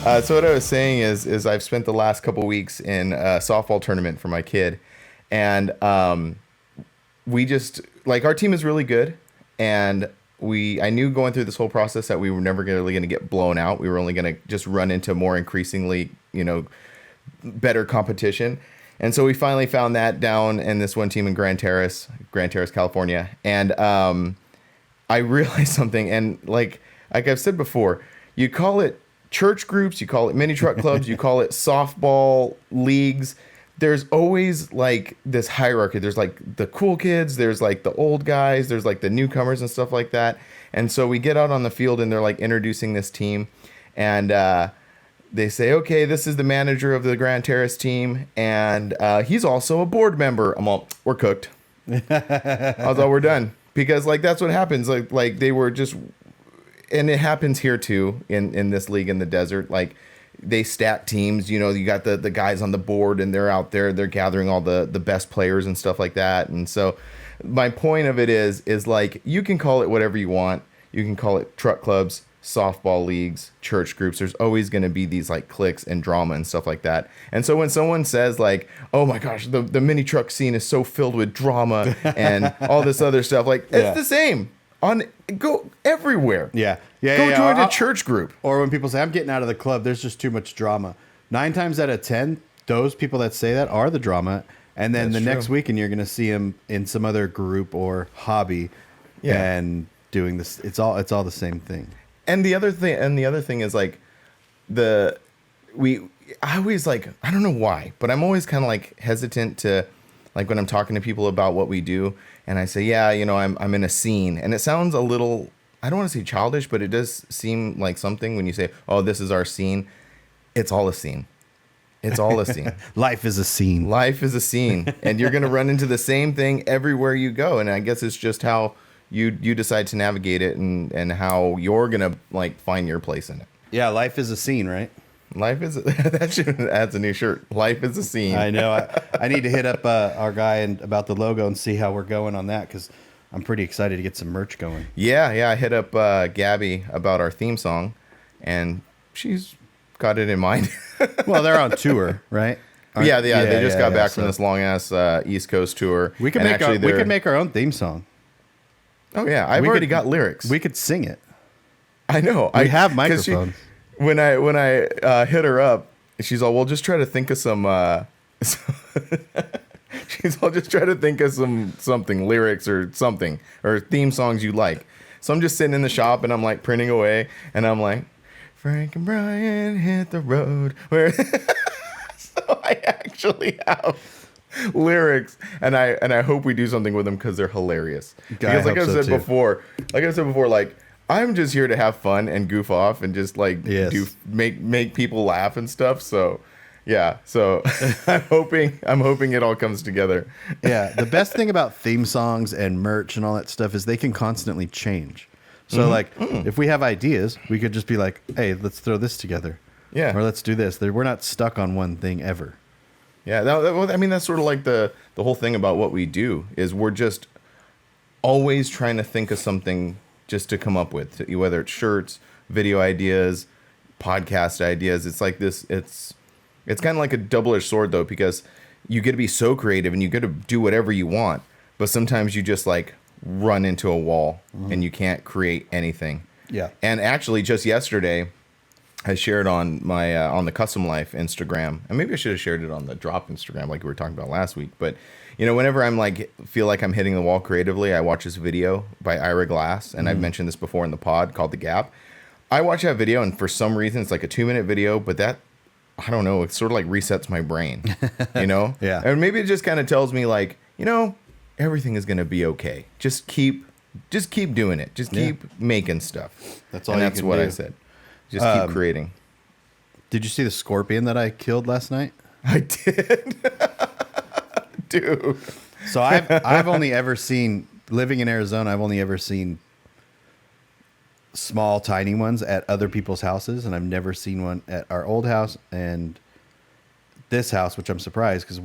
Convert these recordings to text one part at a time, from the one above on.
So what I was saying is I've spent the last couple weeks in a softball tournament for my kid, and we just like our team is really good, and I knew going through this whole process that we were never really going to get blown out. We were only going to just run into more increasingly, better competition. And so we finally found that down in this one team in Grand Terrace, California. And I realized something. And like I've said before, you call it church groups, you call it mini truck clubs, you call it softball leagues. There's always like this hierarchy. There's like the cool kids, there's like the old guys, there's like the newcomers and stuff like that. And so we get out on the field and they're like introducing this team. And they say, okay, this is the manager of the Grand Terrace team. And he's also a board member. I'm all, we're cooked. I was all, we're done. Because like, that's what happens. Like they were just, and it happens here too, in this league in the desert. Like they stack teams, you got the guys on the board and they're out there, they're gathering all the best players and stuff like that. And so my point of it is like, you can call it whatever you want. You can call it truck clubs, softball leagues, church groups. There's always going to be these like cliques and drama and stuff like that. And so when someone says like, oh my gosh, the mini truck scene is so filled with drama and all this other stuff, like it's the same go everywhere. Go join a church group. Or when people say, I'm getting out of the club, there's just too much drama. 9 times out of 10, those people that say that are the drama. And then next weekend, you're going to see them in some other group or hobby and doing this. It's all the same thing. And the other thing is like I always like, I don't know why, but I'm always kind of like hesitant to like when I'm talking to people about what we do and I say, I'm in a scene, and it sounds a little, I don't want to say childish, but it does seem like something when you say, oh, this is our scene. It's all a scene. It's all a scene. Life is a scene. Life is a scene. And you're going to run into the same thing everywhere you go. And I guess it's just how you decide to navigate it and how you're going to like find your place in it. Yeah, life is a scene, right? Life is that's a new shirt. Life is a scene. I know. I need to hit up our guy about the logo and see how we're going on that, because I'm pretty excited to get some merch going. Yeah. I hit up Gabby about our theme song, and she's got it in mind. Well, they're on tour, right? They just got back from this long ass East Coast tour. We could make our own theme song. Oh yeah, I've already got lyrics. We could sing it. I know. We have microphones. When I hit her up, she's all, well, just try to think of some. She's all, just try to think of something lyrics or something or theme songs you like. So I'm just sitting in the shop and I'm like printing away and I'm like, Frank and Brian hit the road. Where so I actually have lyrics, and I hope we do something with them because they're hilarious. Because like I said before, like I'm just here to have fun and goof off and just like make people laugh and stuff. So yeah, so I'm hoping it all comes together. Yeah, the best thing about theme songs and merch and all that stuff is they can constantly change. So if we have ideas, we could just be like, hey, let's throw this together. Yeah. Or let's do this. We're not stuck on one thing ever. Yeah. That's sort of like the whole thing about what we do is we're just always trying to think of something just to come up with, whether it's shirts, video ideas, podcast ideas. It's like this. It's kind of like a double-edged sword though, because you get to be so creative and you get to do whatever you want, but sometimes you just like run into a wall and you can't create anything. Yeah. And actually just yesterday I shared on my on the Kustom Life Instagram, and maybe I should have shared it on the Drop Instagram like we were talking about last week, but whenever I'm like feel like I'm hitting the wall creatively, I watch this video by Ira Glass, and I've mentioned this before in the pod, called The Gap. I watch that video, and for some reason it's like a 2-minute video, but that, I don't know, it sort of like resets my brain, Yeah. And maybe it just kind of tells me like, everything is going to be okay. Just keep doing it. Just keep making stuff. That's all. And you that's can what do. I said. Just keep creating. Did you see the scorpion that I killed last night? I did. Dude. So I've only ever seen, living in Arizona, I've only ever seen small, tiny ones at other people's houses, and I've never seen one at our old house and this house, which I'm surprised because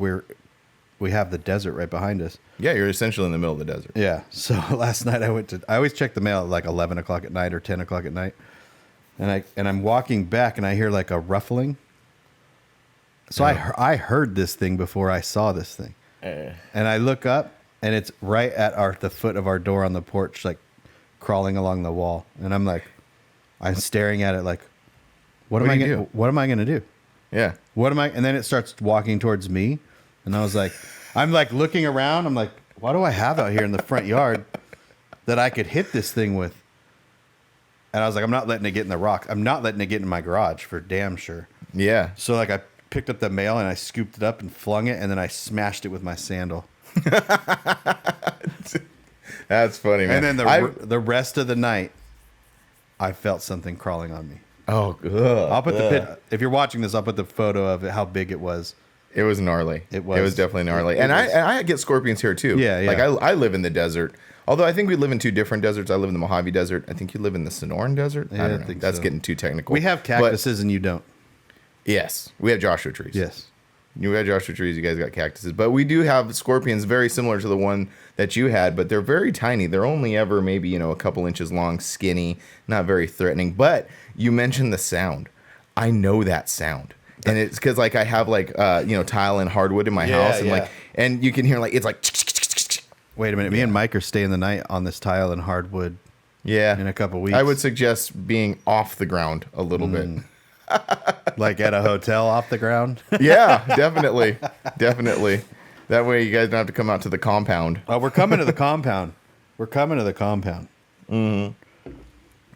we have the desert right behind us. Yeah, you're essentially in the middle of the desert. Yeah. So last night I always check the mail at like 11 o'clock at night or 10 o'clock at night. and I'm walking back, and I hear like a ruffling. So I heard this thing before I saw this thing, and I look up, and it's right at the foot of our door on the porch, like crawling along the wall, and I'm staring at it like, what am I gonna do? Yeah. And then it starts walking towards me, and I was like, I'm like looking around, I'm like, what do I have out here in the front yard that I could hit this thing with? And I was like, I'm not letting it get in the rock. I'm not letting it get in my garage for damn sure. Yeah. So like I picked up the mail and I scooped it up and flung it, and then I smashed it with my sandal. That's funny, man. And then the rest of the night, I felt something crawling on me. Oh, I'll put if you're watching this, I'll put the photo of how big it was. It was gnarly. It was. It was definitely gnarly. I get scorpions here too. Yeah, yeah. Like I live in the desert. Although I think we live in 2 different deserts. I live in the Mojave Desert. I think you live in the Sonoran Desert. Yeah, I don't know. think That's so. getting too technical. We have cactuses and you don't. Yes. We have Joshua trees. Yes. You have Joshua trees. You guys got cactuses. But we do have scorpions very similar to the one that you had, but they're very tiny. They're only ever maybe, a couple inches long, skinny, not very threatening. But you mentioned the sound. I know that sound. And it's because like I have like tile and hardwood in my house, and and you can hear like it's like. Wait a minute. Me and Mike are staying the night on this tile and hardwood. Yeah, in a couple weeks. I would suggest being off the ground a little bit, like at a hotel off the ground. Yeah, definitely. That way you guys don't have to come out to the compound. Oh, we're coming to the compound. Mm-hmm.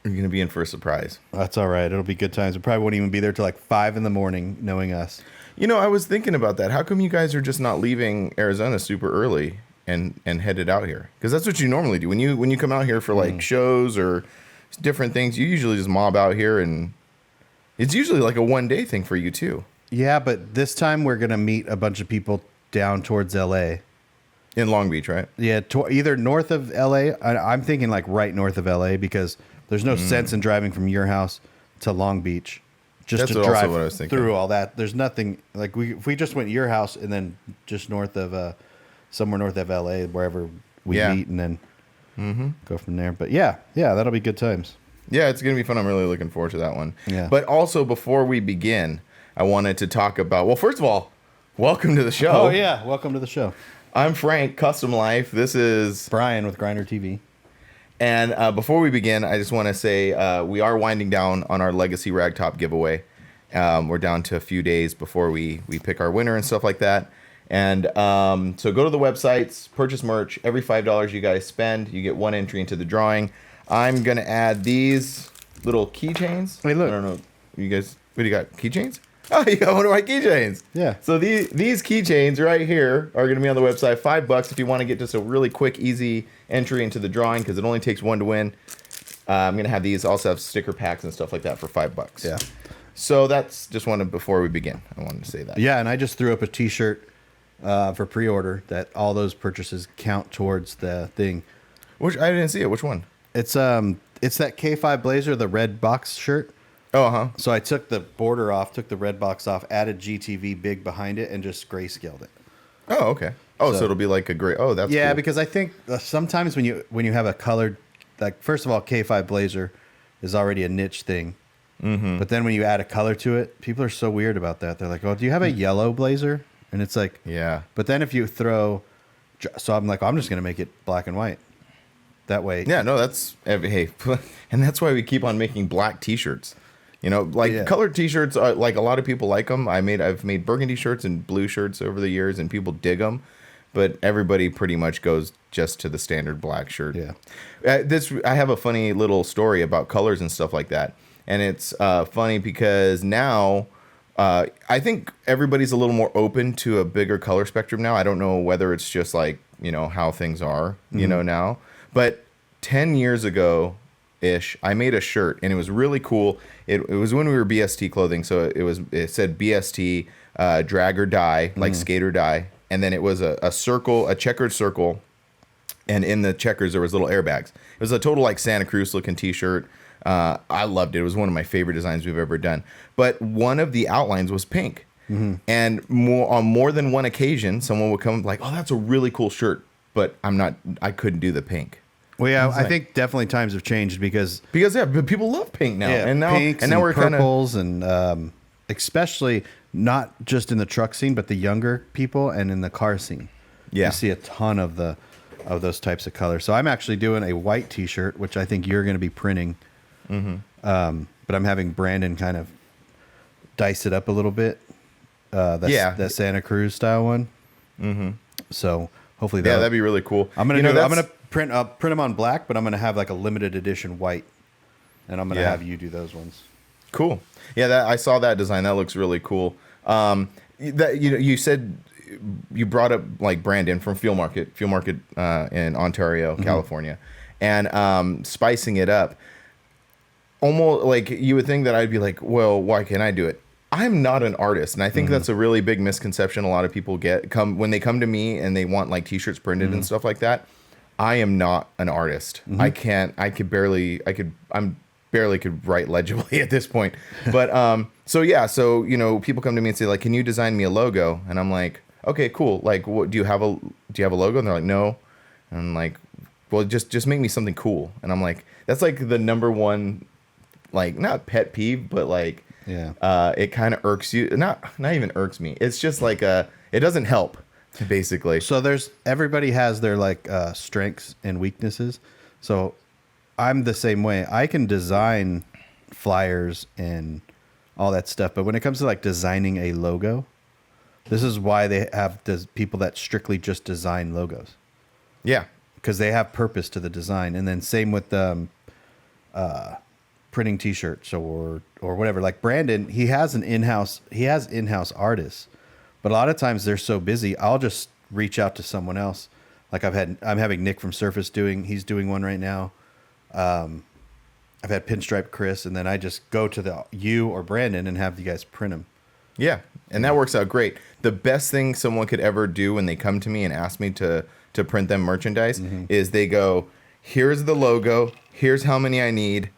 You're gonna be in for a surprise. That's all right. It'll be good times. We probably won't even be there till like 5 a.m, knowing us. I was thinking about that. How come you guys are just not leaving Arizona super early and headed out here? Because that's what you normally do when you come out here for like shows or different things. You usually just mob out here, and it's usually like a 1-day thing for you too. Yeah, but this time we're gonna meet a bunch of people down towards LA. In Long Beach, right? Yeah, either north of LA. I'm thinking like right north of LA, because there's no sense in driving from your house to Long Beach just That's to also drive what I was thinking. through all that. There's nothing like if we just went to your house and then just north of somewhere north of LA, wherever we meet, and then go from there. But yeah, that'll be good times. Yeah, it's going to be fun. I'm really looking forward to that one. Yeah. But also, before we begin, I wanted to talk about, well, first of all, welcome to the show. Oh, yeah. Welcome to the show. I'm Frank, Kustom Life. This is Brian with Grinder TV. And before we begin, I just want to say we are winding down on our Legacy Ragtop giveaway. We're down to a few days before we pick our winner and stuff like that. And so go to the websites, purchase merch. Every $5 you guys spend, you get 1 entry into the drawing. I'm going to add these little keychains. Hey, look. I don't know. You guys, what do you got? Keychains? Oh, you got one of my keychains. Yeah. So these keychains right here are going to be on the website. $5 if you want to get just a really quick, easy entry into the drawing, because it only takes 1 to win. I'm going to have these. Also have sticker packs and stuff like that for $5. Yeah. So that's just before we begin, I wanted to say that. Yeah, and I just threw up a T-shirt for pre-order that all those purchases count towards the thing. Which I didn't see it. Which one? It's that K5 Blazer, the red box shirt. Oh, huh. So I took the border off, took the red box off, added GTV big behind it, and just grayscaled it. Oh, okay. Oh, so it'll be like a gray. Oh, that's yeah, cool. because I think sometimes when you have a colored, like first of all, K5 Blazer is already a niche thing. Mm-hmm. But then when you add a color to it, people are so weird about that. They're like, "Oh, do you have a yellow blazer?" And it's like, yeah. But then if you throw, so I'm like, I'm just gonna make it black and white. That way. Yeah, no, that's hey, and that's why we keep on making black T-shirts. Colored T-shirts are like a lot of people like them. I've made burgundy shirts and blue shirts over the years, and people dig them. But everybody pretty much goes just to the standard black shirt. Yeah. I have a funny little story about colors and stuff like that, and it's funny because now I think everybody's a little more open to a bigger color spectrum now. I don't know whether it's just like how things are now, but 10 years ago. I made a shirt, and it was really cool. It was when we were BST clothing, so it said BST drag or die, like skate or die, and then it was a circle, a checkered circle, and in the checkers there was little airbags. It was a total like Santa Cruz looking T-shirt. I loved it. It was one of my favorite designs we've ever done. But one of the outlines was pink, and on more than one occasion, someone would come like, "Oh, that's a really cool shirt," but I couldn't do the pink. Well, yeah, I think definitely times have changed because but people love pink now, yeah, and now pinks and now we're kind of purples and especially not just in the truck scene, but the younger people and in the car scene. Yeah. You see a ton of those types of colors. So I'm actually doing a white T-shirt, which I think you're going to be printing. But I'm having Brandon kind of dice it up a little bit. The Santa Cruz style one. So hopefully that'd be really cool. I'm gonna print them on black, but I'm gonna have like a limited edition white, and I'm gonna have you do those ones. Cool. Yeah, I saw that design. That looks really cool. You said you brought up like Brandon from Fuel Market in Ontario, California, and spicing it up. Almost like you would think that I'd be like, well, why can't I do it? I'm not an artist, and I think that's a really big misconception a lot of people when they come to me and they want like T-shirts printed and stuff like that. I am not an artist. I barely could write legibly at this point. But so people come to me and say like, can you design me a logo? And I'm like, okay, cool. Like, what do you have a logo? And they're like, no. And I'm like, well, just make me something cool. And I'm like, that's like the number one, like, not pet peeve, but like, it kind of irks you. Not even irks me. It's just like it doesn't help, basically. So everybody has their like strengths and weaknesses. So I'm the same way. I can design flyers and all that stuff, but when it comes to like designing a logo, this is why they have people that strictly just design logos. Yeah, because they have purpose to the design. And then same with printing T-shirts or whatever. Like Brandon, he has in-house artists, but a lot of times they're so busy, I'll just reach out to someone else. Like I'm having Nick from Surface he's doing one right now. I've had Pinstripe Chris, and then I just go to you or Brandon and have you guys print them. Yeah, and that works out great. The best thing someone could ever do when they come to me and ask me to print them merchandise is they go, here's the logo, here's how many I need,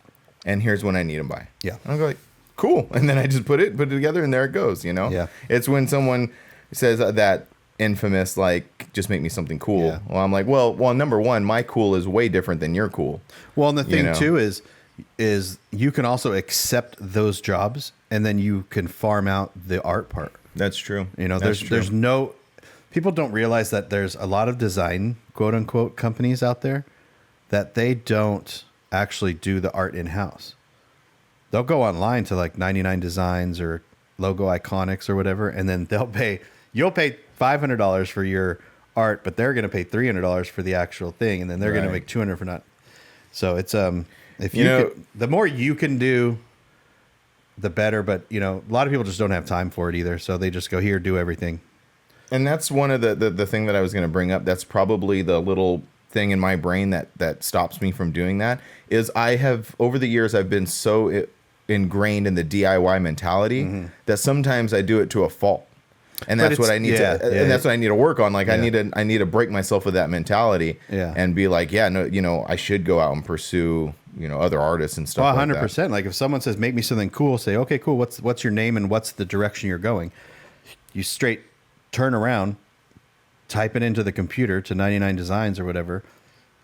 and here's when I need them by. Yeah. And I'll go like, cool. And then I just put it together, and there it goes, you know? Yeah. It's when someone says that infamous, like, just make me something cool. Yeah. Well, I'm like, well, number one, my cool is way different than your cool. Well, and the thing, too, is you can also accept those jobs, and then you can farm out the art part. That's true. There's no... People don't realize that there's a lot of design, quote unquote, companies out there that they don't actually do the art in-house. They'll go online to like 99 Designs or Logo Iconics or whatever, and then you'll pay $500 for your art, but they're going to pay $300 for the actual thing, and then they're going to make $200 for not. So it's the more you can do, the better. But a lot of people just don't have time for it either, so they just go here, do everything. And that's one of the thing that I was going to bring up. That's probably the little thing in my brain that stops me from doing that. Is over the years I've been so ingrained in the DIY mentality that sometimes I do it to a fault, and that's what I need that's what I need to work on. Like I need to break myself of that mentality and be like, I should go out and pursue other artists and stuff. 100%. Like if someone says make me something cool, say okay, cool. What's your name and what's the direction you're going? You straight turn around, type it into the computer to 99 Designs or whatever,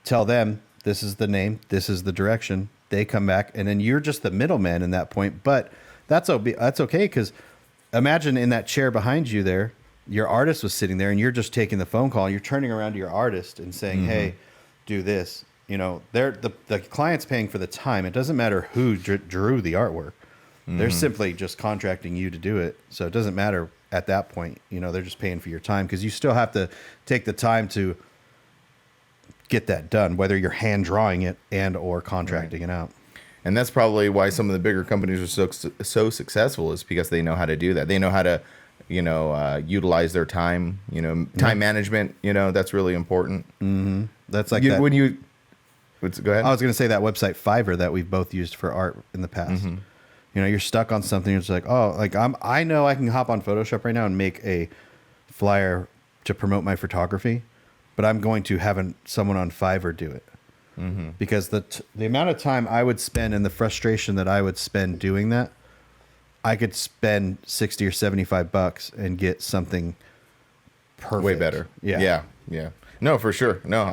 tell them this is the name, this is the direction. They come back, and then you're just the middleman in that point. But that's okay, because imagine in that chair behind you there, your artist was sitting there, and you're just taking the phone call. You're turning around to your artist and saying, hey, do this. The client's paying for the time. It doesn't matter who drew the artwork. They're simply just contracting you to do it. So it doesn't matter at that point. They're just paying for your time, because you still have to take the time to get that done, whether you're hand drawing it and or contracting it out. And that's probably why some of the bigger companies are so successful, is because they know how to do that. They know how to, utilize their time. Time management. That's really important. Mm-hmm. That's like that. When you go ahead. I was going to say that website Fiverr that we've both used for art in the past. You're stuck on something. It's like, I know I can hop on Photoshop right now and make a flyer to promote my photography, but I'm going to have someone on Fiverr do it. Because the amount of time I would spend and the frustration that I would spend doing that, I could spend $60 or $75 and get something perfect. Way better. Yeah. No, for sure. No,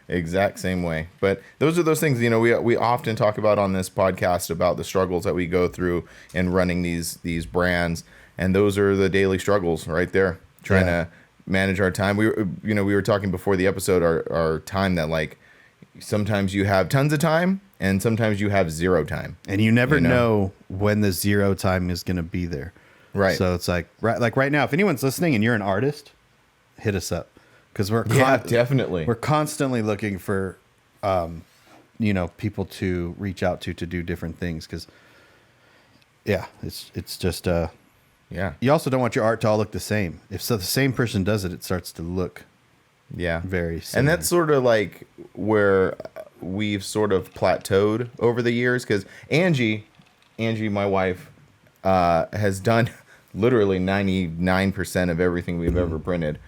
Exact same way. But those are those things, we often talk about on this podcast about the struggles that we go through in running these brands. And those are the daily struggles right there, trying to manage our time. We were talking before the episode, our time, that like sometimes you have tons of time and sometimes you have zero time. And you never know when the zero time is going to be there. Right. So it's like right now, if anyone's listening and you're an artist, hit us up. Because definitely. We're constantly looking for, people to reach out to do different things. Because, it's just You also don't want your art to all look the same. If the same person does it, it starts to look very similar. And that's sort of like where we've sort of plateaued over the years. Because Angie, my wife, has done literally 99% of everything we've ever printed.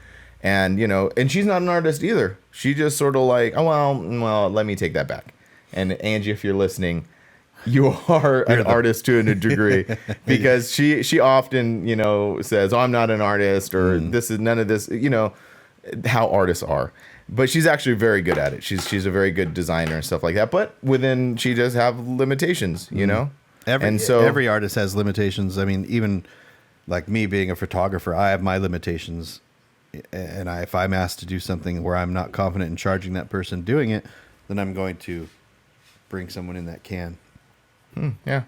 And, and she's not an artist either. She just sort of like, well, let me take that back. And Angie, if you're listening, you are an artist to a degree, because she often, says, I'm not an artist, or this is none of this, how artists are. But she's actually very good at it. She's a very good designer and stuff like that. But she does have limitations, Every artist has limitations. I mean, even like me being a photographer, I have my limitations. And if I'm asked to do something where I'm not confident in charging that person doing it, then I'm going to bring someone in that can. Yeah,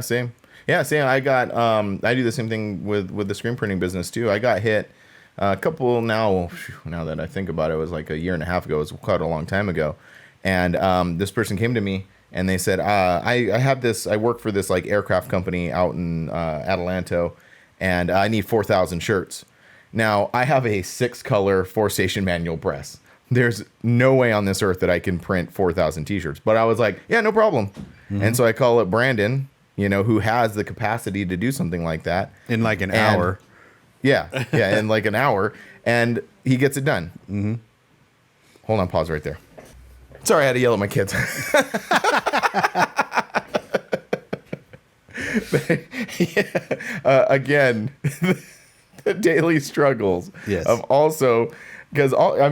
same. Yeah, same. I got I do the same thing with the screen printing business too. I got hit a couple now that I think about it, was like a year and a half ago. It was quite a long time ago. And this person came to me and they said, I work for this like aircraft company out in Adelanto, and I need 4,000 shirts. Now, I have a 6-color 4-station manual press. There's no way on this earth that I can print 4,000 t-shirts. But I was like, yeah, no problem. And so I call up Brandon, who has the capacity to do something like that. In like an hour. Yeah, in like an hour. And he gets it done. Mm-hmm. Hold on, pause right there. Sorry, I had to yell at my kids. Again, the daily struggles of also, because us,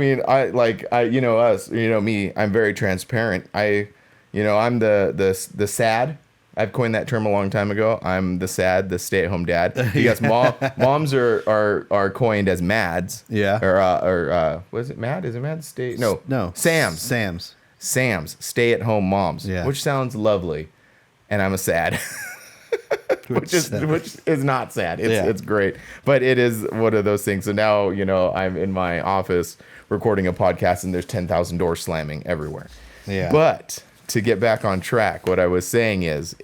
me, I'm very transparent. I'm the sad. I've coined that term a long time ago. I'm the stay-at-home dad. Because moms are coined as mads. Yeah. Or was it mad? Is it mad? No. Sam's stay-at-home moms. Yeah. Which sounds lovely, and I'm a sad. which is not sad. It's great, but it is one of those things. So now I'm in my office recording a podcast, and there's 10,000 doors slamming everywhere. Yeah. But to get back on track, what I was saying is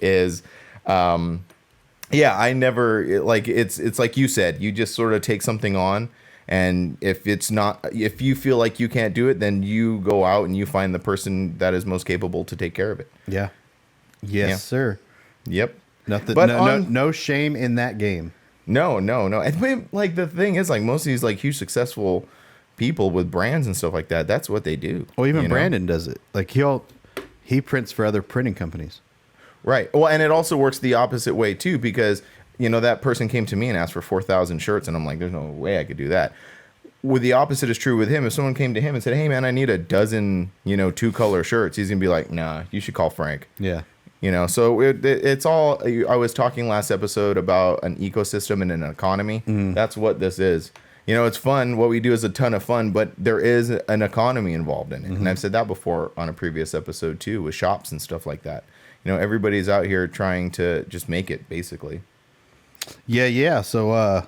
I never it's like you said, you just sort of take something on, and if you feel like you can't do it, then you go out and you find the person that is most capable to take care of it. Yeah. Yes, sir. Yep. Nothing. But no shame in that game. No. And like the thing is, like most of these like huge successful people with brands and stuff like that, that's what they do. Well, even Brandon does it. Like he prints for other printing companies. Right. Well, and it also works the opposite way too, because that person came to me and asked for 4,000 shirts, and I'm like, there's no way I could do that. With the opposite is true with him. If someone came to him and said, hey man, I need a dozen 2-color shirts, he's gonna be like, nah, you should call Frank. Yeah. So it's all. I was talking last episode about an ecosystem and an economy. Mm-hmm. That's what this is. It's fun. What we do is a ton of fun, but there is an economy involved in it. Mm-hmm. And I've said that before on a previous episode too, with shops and stuff like that. Everybody's out here trying to just make it, basically. Yeah. So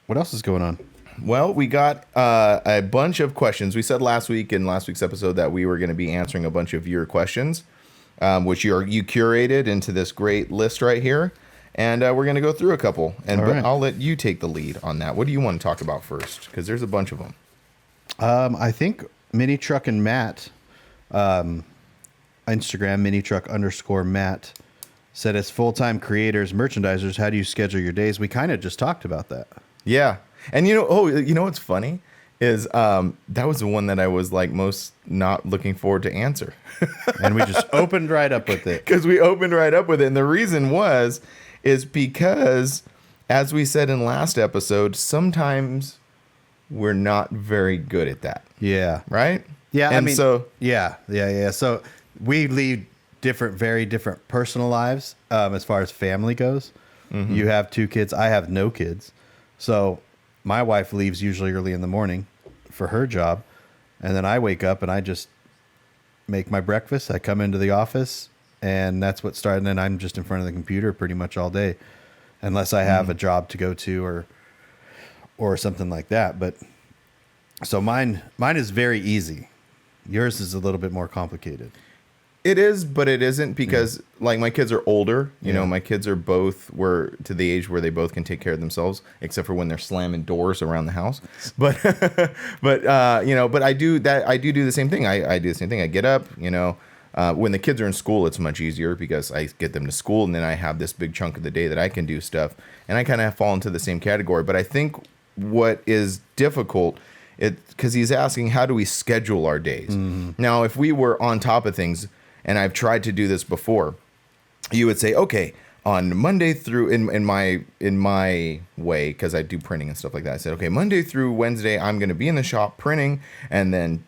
what else is going on? Well, we got a bunch of questions. We said last week in last week's episode that we were going to be answering a bunch of viewer questions. Which you curated into this great list right here, and we're going to go through a couple. But I'll let you take the lead on that. What do you want to talk about first? Because there's a bunch of them. I think Mini Truck and Matt, Instagram minitruck_Matt, said as full-time creators, merchandisers, how do you schedule your days? We kind of just talked about that. Yeah, and what's funny is that was the one that I was like most not looking forward to answer. And we just opened right up with it. Because we opened right up with it. And the reason is because, as we said in last episode, sometimes we're not very good at that. Yeah. Right? Yeah. And so yeah. So we lead very different personal lives as far as family goes. Mm-hmm. You have 2 kids. I have no kids. So my wife leaves usually early in the morning for her job. And then I wake up and I just make my breakfast. I come into the office and that's what started. And then I'm just in front of the computer pretty much all day, unless I have a job to go to or something like that. But so mine is very easy. Yours is a little bit more complicated. It is, but it isn't, because like my kids are older. You know, my kids are were to the age where they both can take care of themselves, except for when they're slamming doors around the house. But but I do the same thing. I do the same thing. I get up, when the kids are in school, it's much easier because I get them to school and then I have this big chunk of the day that I can do stuff, and I kind of fall into the same category. But I think what is difficult, because he's asking, how do we schedule our days? Mm-hmm. Now, if we were on top of things, and I've tried to do this before, you would say, okay, on Monday through in my way, because I do printing and stuff like that. I said, okay, Monday through Wednesday, I'm going to be in the shop printing, and then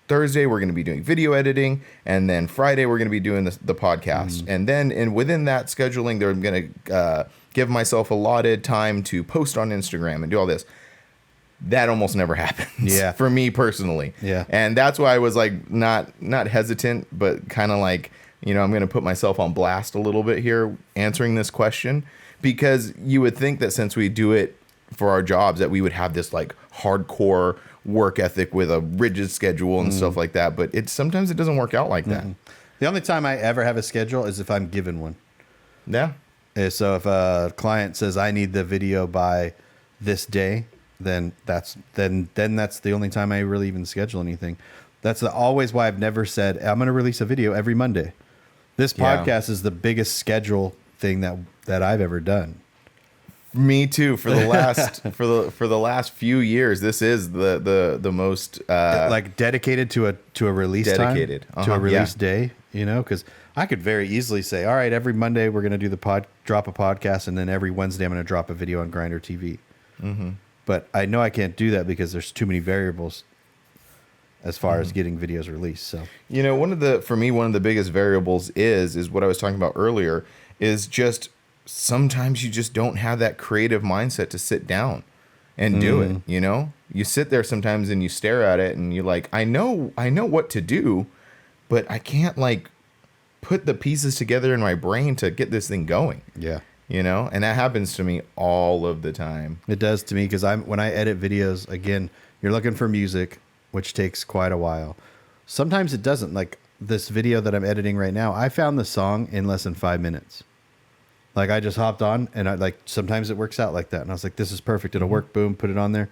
Thursday we're going to be doing video editing, and then Friday we're going to be doing the podcast, and then within that scheduling, they're going to give myself allotted time to post on Instagram and do all this. That almost never happens for me personally. Yeah. And that's why I was like not hesitant, but kind of like, I'm going to put myself on blast a little bit here answering this question, because you would think that since we do it for our jobs that we would have this like hardcore work ethic with a rigid schedule and stuff like that. But sometimes it doesn't work out like that. The only time I ever have a schedule is if I'm given one. Yeah. So if a client says I need the video by this day, then that's the only time I really even schedule anything. That's always why I've never said I'm going to release a video every Monday. This podcast is the biggest schedule thing that I've ever done. Me too. For the last for the last few years, this is the most like dedicated to a release time, to a release day. Because I could very easily say, all right, every Monday we're going to do drop a podcast, and then every Wednesday I'm going to drop a video on Grindr TV. Mm-hmm. But I know I can't do that because there's too many variables as far as getting videos released. So, one of the biggest variables is what I was talking about earlier, is just sometimes you just don't have that creative mindset to sit down and do it. You sit there sometimes and you stare at it and you're like, I know what to do, but I can't like put the pieces together in my brain to get this thing going. Yeah. And that happens to me all of the time. It does to me, because when I edit videos, again, you're looking for music, which takes quite a while. Sometimes it doesn't. Like this video that I'm editing right now, I found the song in less than 5 minutes. Like I just hopped on, and sometimes it works out like that. And I was like, this is perfect. It'll work. Boom, put it on there.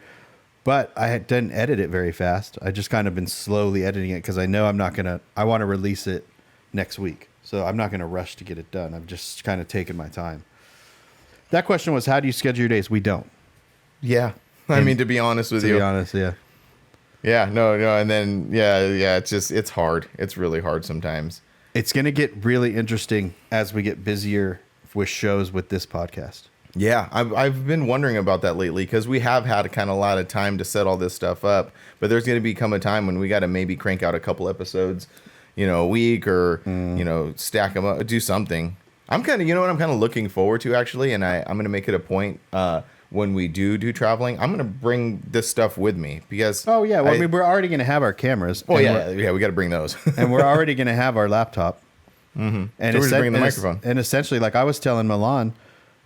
But I didn't edit it very fast. I just kind of been slowly editing it because I know I want to release it next week. So I'm not going to rush to get it done. I'm just kind of taking my time. That question was, how do you schedule your days? We don't. Yeah. I mean, to be honest with you. To be honest, yeah. Yeah, no. And then, it's hard. It's really hard sometimes. It's going to get really interesting as we get busier with shows with this podcast. Yeah, I've been wondering about that lately, because we have had kind of a lot of time to set all this stuff up. But there's going to become a time when we got to maybe crank out a couple episodes, a week, or, stack them up, do something. I'm kind of, I'm kind of looking forward to, actually, and I'm going to make it a point when we do traveling, I'm going to bring this stuff with me, because... Oh, yeah. Well, we're already going to have our cameras. Oh, yeah, we got to bring those. And we're already going to have our laptop. Mm-hmm. And so we're just bringing the microphone. And essentially, like I was telling Milan,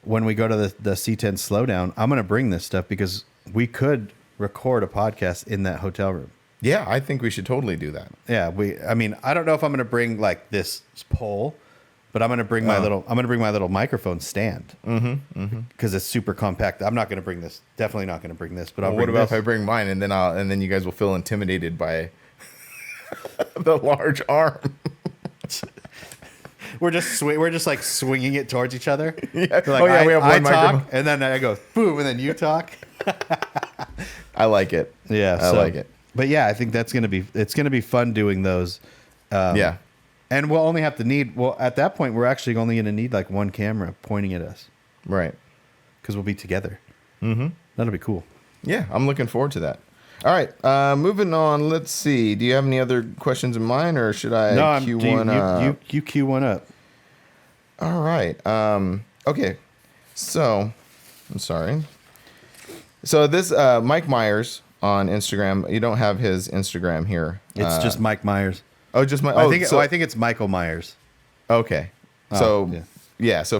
when we go to the C10 Slowdown, I'm going to bring this stuff because we could record a podcast in that hotel room. Yeah, I think we should totally do that. Yeah, I don't know if I'm going to bring like this pole, but I'm going to bring my little microphone stand. Because it's super compact. I'm not going to bring this. Definitely not going to bring this. But what about if I bring mine, and then you guys will feel intimidated by the large arm? We're just like swinging it towards each other. Yeah. Like, we have one microphone. Talk, and then I go boom, and then you talk. I like it. Yeah, I like it. But yeah, I think it's gonna be fun doing those. Yeah, and we'll only have to at that point we're actually only gonna need like one camera pointing at us, right? Because we'll be together. Mm-hmm. That'll be cool. Yeah, I'm looking forward to that. All right, moving on. Let's see. Do you have any other questions in mind, or should I queue one up? You queue one up. All right. Okay. So, I'm sorry. So this Mike Myers on Instagram. You don't have his Instagram here. It's just Mike Myers. Oh, just my. I think it's Michael Myers. Okay. So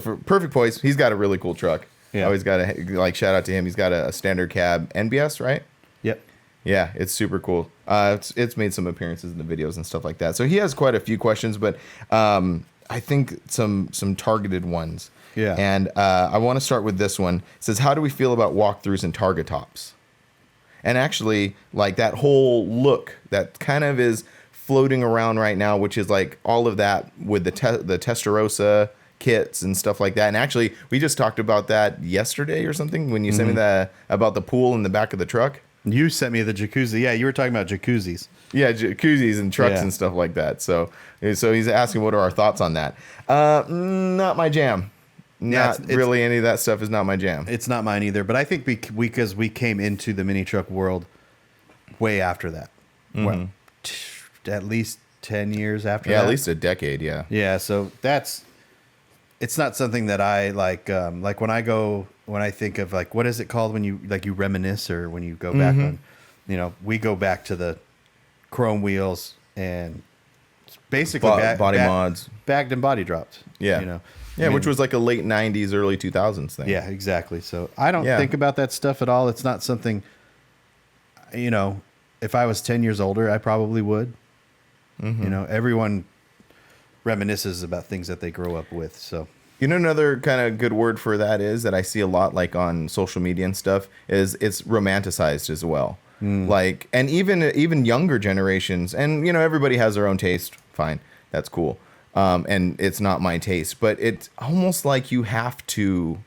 for Perfect Poise, he's got a really cool truck. Yeah. Always got to shout out to him. He's got a standard cab NBS, right? Yep. Yeah, it's super cool. It's made some appearances in the videos and stuff like that. So he has quite a few questions, but I think some targeted ones. Yeah. And I want to start with this one. It says, how do we feel about walkthroughs and target tops? And actually, like that whole look that kind of is floating around right now, which is like all of that with the Testarossa kits and stuff like that. And actually, we just talked about that yesterday or something when you sent me about the pool in the back of the truck. You sent me the jacuzzi. Yeah, you were talking about jacuzzis. Yeah, jacuzzis and trucks and stuff like that. So he's asking what are our thoughts on that. Not my jam. Not really any of that stuff is not my jam. It's not mine either. But I think because we came into the mini truck world way after that. Well, at least 10 years after that. Yeah, at least a decade, yeah. Yeah, so it's not something that I like when I think of like, what is it called when you reminisce, or when you go back on, we go back to the chrome wheels and basically body mods, bagged and body dropped. Yeah. Yeah, which was like a late 90s, early 2000s thing. Yeah, exactly. So I don't think about that stuff at all. It's not something, if I was 10 years older, I probably would. Everyone reminisces about things that they grow up with. So, another kind of good word for that is that I see a lot like on social media and stuff is it's romanticized as well. Like, and even younger generations, and everybody has their own taste. Fine, that's cool. And it's not my taste, but it's almost like you have to,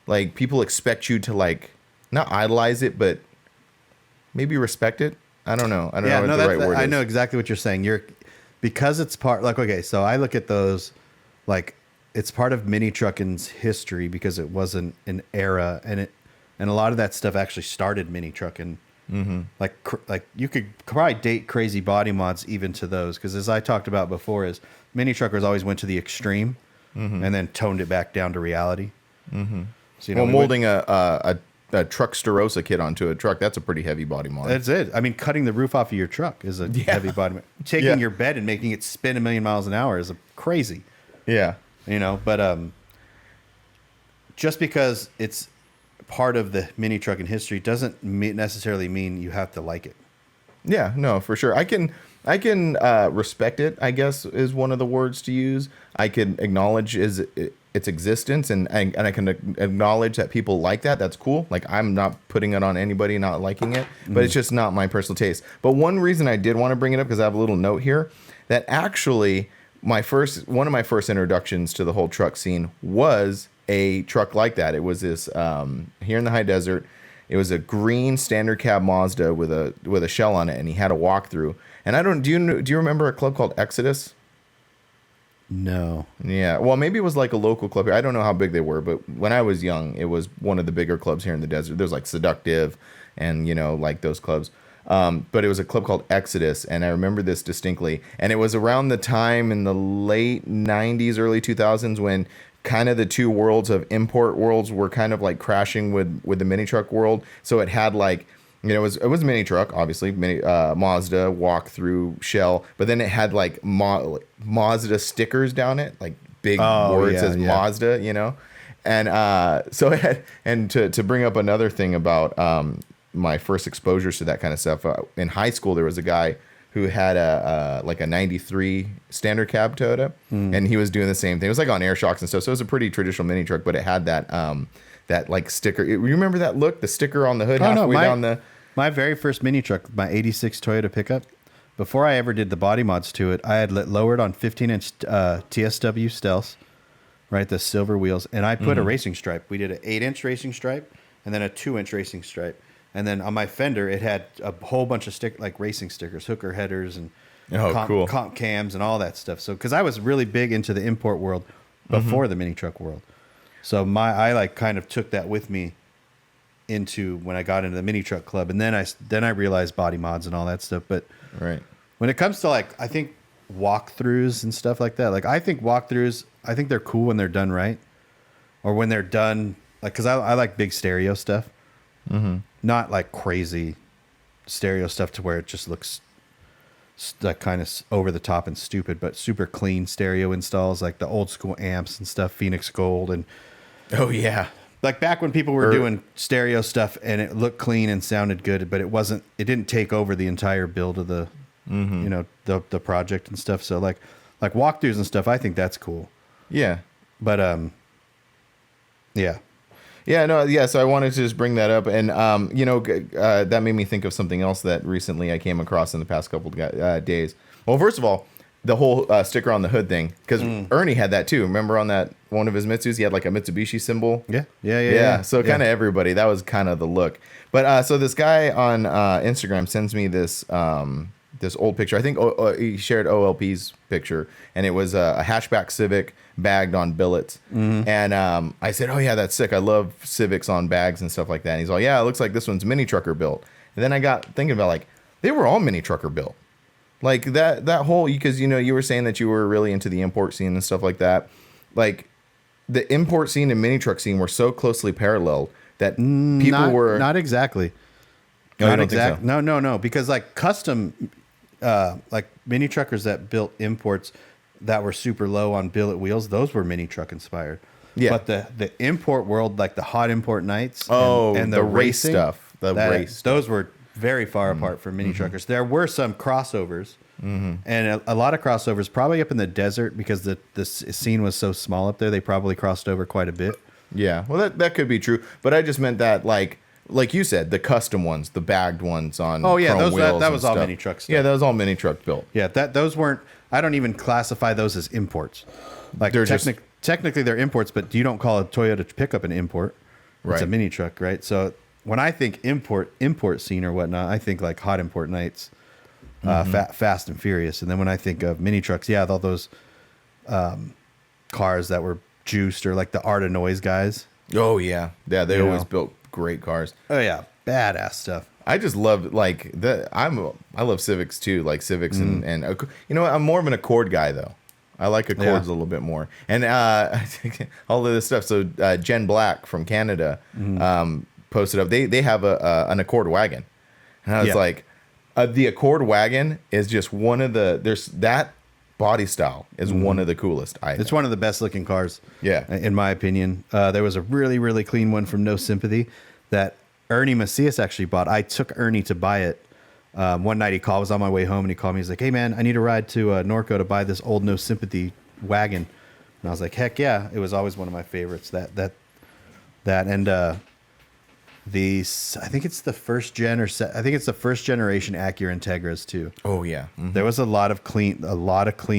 like, people expect you to like not idolize it, but maybe respect it. I don't know. I don't know what the right word is. I know exactly what you're saying. Because it's part, like, okay, so I look at those like it's part of mini trucking's history because it wasn't an era, and a lot of that stuff actually started mini trucking. Like you could probably date crazy body mods even to those, because as I talked about before, is mini truckers always went to the extreme and then toned it back down to reality. So, molding a truck Starossa kit onto a truck, that's a pretty heavy body mod. That's it. I mean, cutting the roof off of your truck is a heavy body mod. Taking your bed and making it spin 1,000,000 miles an hour is crazy. Yeah. But just because it's part of the mini trucking history doesn't necessarily mean you have to like it. Yeah, no, for sure. I can respect it, I guess, is one of the words to use. I can acknowledge its existence, and I can acknowledge that people like that. That's cool. Like, I'm not putting it on anybody not liking it, but it's just not my personal taste. But one reason I did want to bring it up, because I have a little note here, that actually one of my first introductions to the whole truck scene was a truck like that. It was this here in the high desert. It was a green standard cab Mazda with a shell on it, and he had a walkthrough. And do you remember a club called Exodus? No. Yeah. Well, maybe it was like a local club here. I don't know how big they were, but when I was young, it was one of the bigger clubs here in the desert. There's like Seductive and, like those clubs. But it was a club called Exodus, and I remember this distinctly. And it was around the time in the late 90s, early 2000s when kind of the two worlds of import worlds were kind of like crashing with the mini truck world. So it had like, it was a mini truck, obviously, Mazda, walkthrough, shell, but then it had like Mazda stickers down it, like big words as Mazda, and so it had, and to bring up another thing about my first exposures to that kind of stuff, in high school there was a guy who had a 93 standard cab Toyota, and he was doing the same thing. It was like on air shocks and stuff, so it was a pretty traditional mini truck, but it had that like sticker. You remember that look? The sticker on the hood down the. My very first mini truck, my 86 Toyota pickup, before I ever did the body mods to it, I had lowered on 15-inch TSW Stealths, right, the silver wheels, and I put a racing stripe. We did an 8-inch racing stripe and then a 2-inch racing stripe. And then on my fender, it had a whole bunch of racing stickers, hooker headers, and comp cams and all that stuff. So, because I was really big into the import world before the mini truck world, so I kind of took that with me into when I got into the mini truck club, and then I realized body mods and all that stuff. But Right. when it comes to like, I think walkthroughs and stuff like that, like I think walkthroughs, I think they're cool when they're done right, or when they're done like, because I like big stereo stuff, not like crazy stereo stuff to where it just looks like kind of over the top and stupid, but super clean stereo installs, like the old school amps and stuff, Phoenix Gold, and Oh yeah. like back when people were doing stereo stuff and it looked clean and sounded good, but it didn't take over the entire build of the, you know, the project and stuff. So like walkthroughs and stuff, I think that's cool. Yeah. But, yeah. Yeah, no, yeah. So I wanted to just bring that up, and you know, that made me think of something else that recently I came across in the past couple days. Well, first of all, the whole sticker on the hood thing, because Ernie had that too. Remember on that one of his Mitsus, he had like a Mitsubishi symbol. Yeah. So kind of everybody, that was kind of the look. But so this guy on Instagram sends me this this old picture. I think he shared OLP's picture, and it was a hatchback Civic bagged on billets. And I said, oh yeah, that's sick. I love Civics on bags and stuff like that. And he's like, yeah, it looks like this one's mini trucker built. And then I got thinking about like, they were all mini trucker built. Like that whole, because you know, you were saying that you were really into the import scene and stuff like that. Like the import scene and mini truck scene were so closely paralleled that people were not exactly. No, Not you don't think exact. so? No. Because like Kustom, like mini truckers that built imports that were super low on billet wheels, those were mini truck inspired. Yeah. But the import world, like the hot import nights, and the race racing, stuff, those were very far apart from mini truckers. There were some crossovers, and a lot of crossovers probably up in the desert because the scene was so small up there. They probably crossed over quite a bit. Yeah, well, that could be true, but I just meant that like you said, the custom ones, the bagged ones on chrome wheels that was all stuff. mini truck stuff. Yeah, that was all mini truck built. Yeah, those weren't. I don't even classify those as imports. Like They're technically they're imports, but you don't call a Toyota pickup an import. It's a Right. mini truck, right? So when I think import scene or whatnot, I think like hot import nights, Fast and Furious, and then when I think of mini trucks, yeah, all those cars that were juiced, or like the Art of Noise guys. Oh yeah, they You always know. built great cars. Oh yeah, badass stuff. I just love like I love Civics too, like Civics and you know what, I'm more of an Accord guy though. I like Accords a little bit more, and all of this stuff. So Jen Black from Canada posted up. They have an Accord wagon, and I was like, the Accord wagon is just one of that body style is one of the coolest. It's one of the best looking cars. Yeah. In my opinion. There was a really, really clean one from No Sympathy that Ernie Macias actually bought. I took Ernie to buy it. One night he called, was on my way home, and he called me. He's like, hey man, I need a ride to Norco to buy this old No Sympathy wagon. And I was like, heck yeah. It was always one of my favorites. That and I think it's the first gen I think it's the first generation Acura Integras too. Oh yeah. Mhm. There was a lot of clean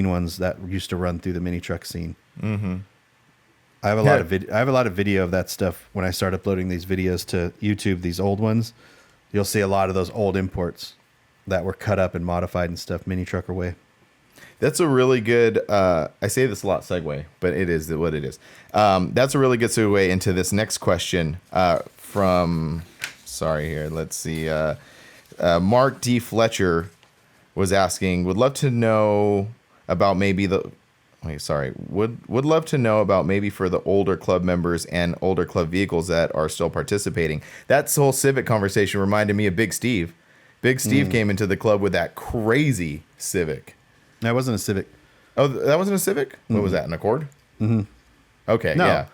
ones that used to run through the mini truck scene. Mm-hmm. I have a lot of video of that stuff. When I start uploading these videos to YouTube, these old ones, you'll see a lot of those old imports that were cut up and modified and stuff, mini trucker way. That's a really good, I say this a lot, segue, but it is what it is. That's a really good segue into this next question let's see. Mark D. Fletcher was asking, would love to know about maybe would love to know about maybe for the older club members and older club vehicles that are still participating. That whole Civic conversation reminded me of Big Steve. Big Steve came into the club with that crazy Civic. That wasn't a Civic. Oh, that wasn't a Civic? What was that, an Accord? Mm-hmm. Okay, No. yeah.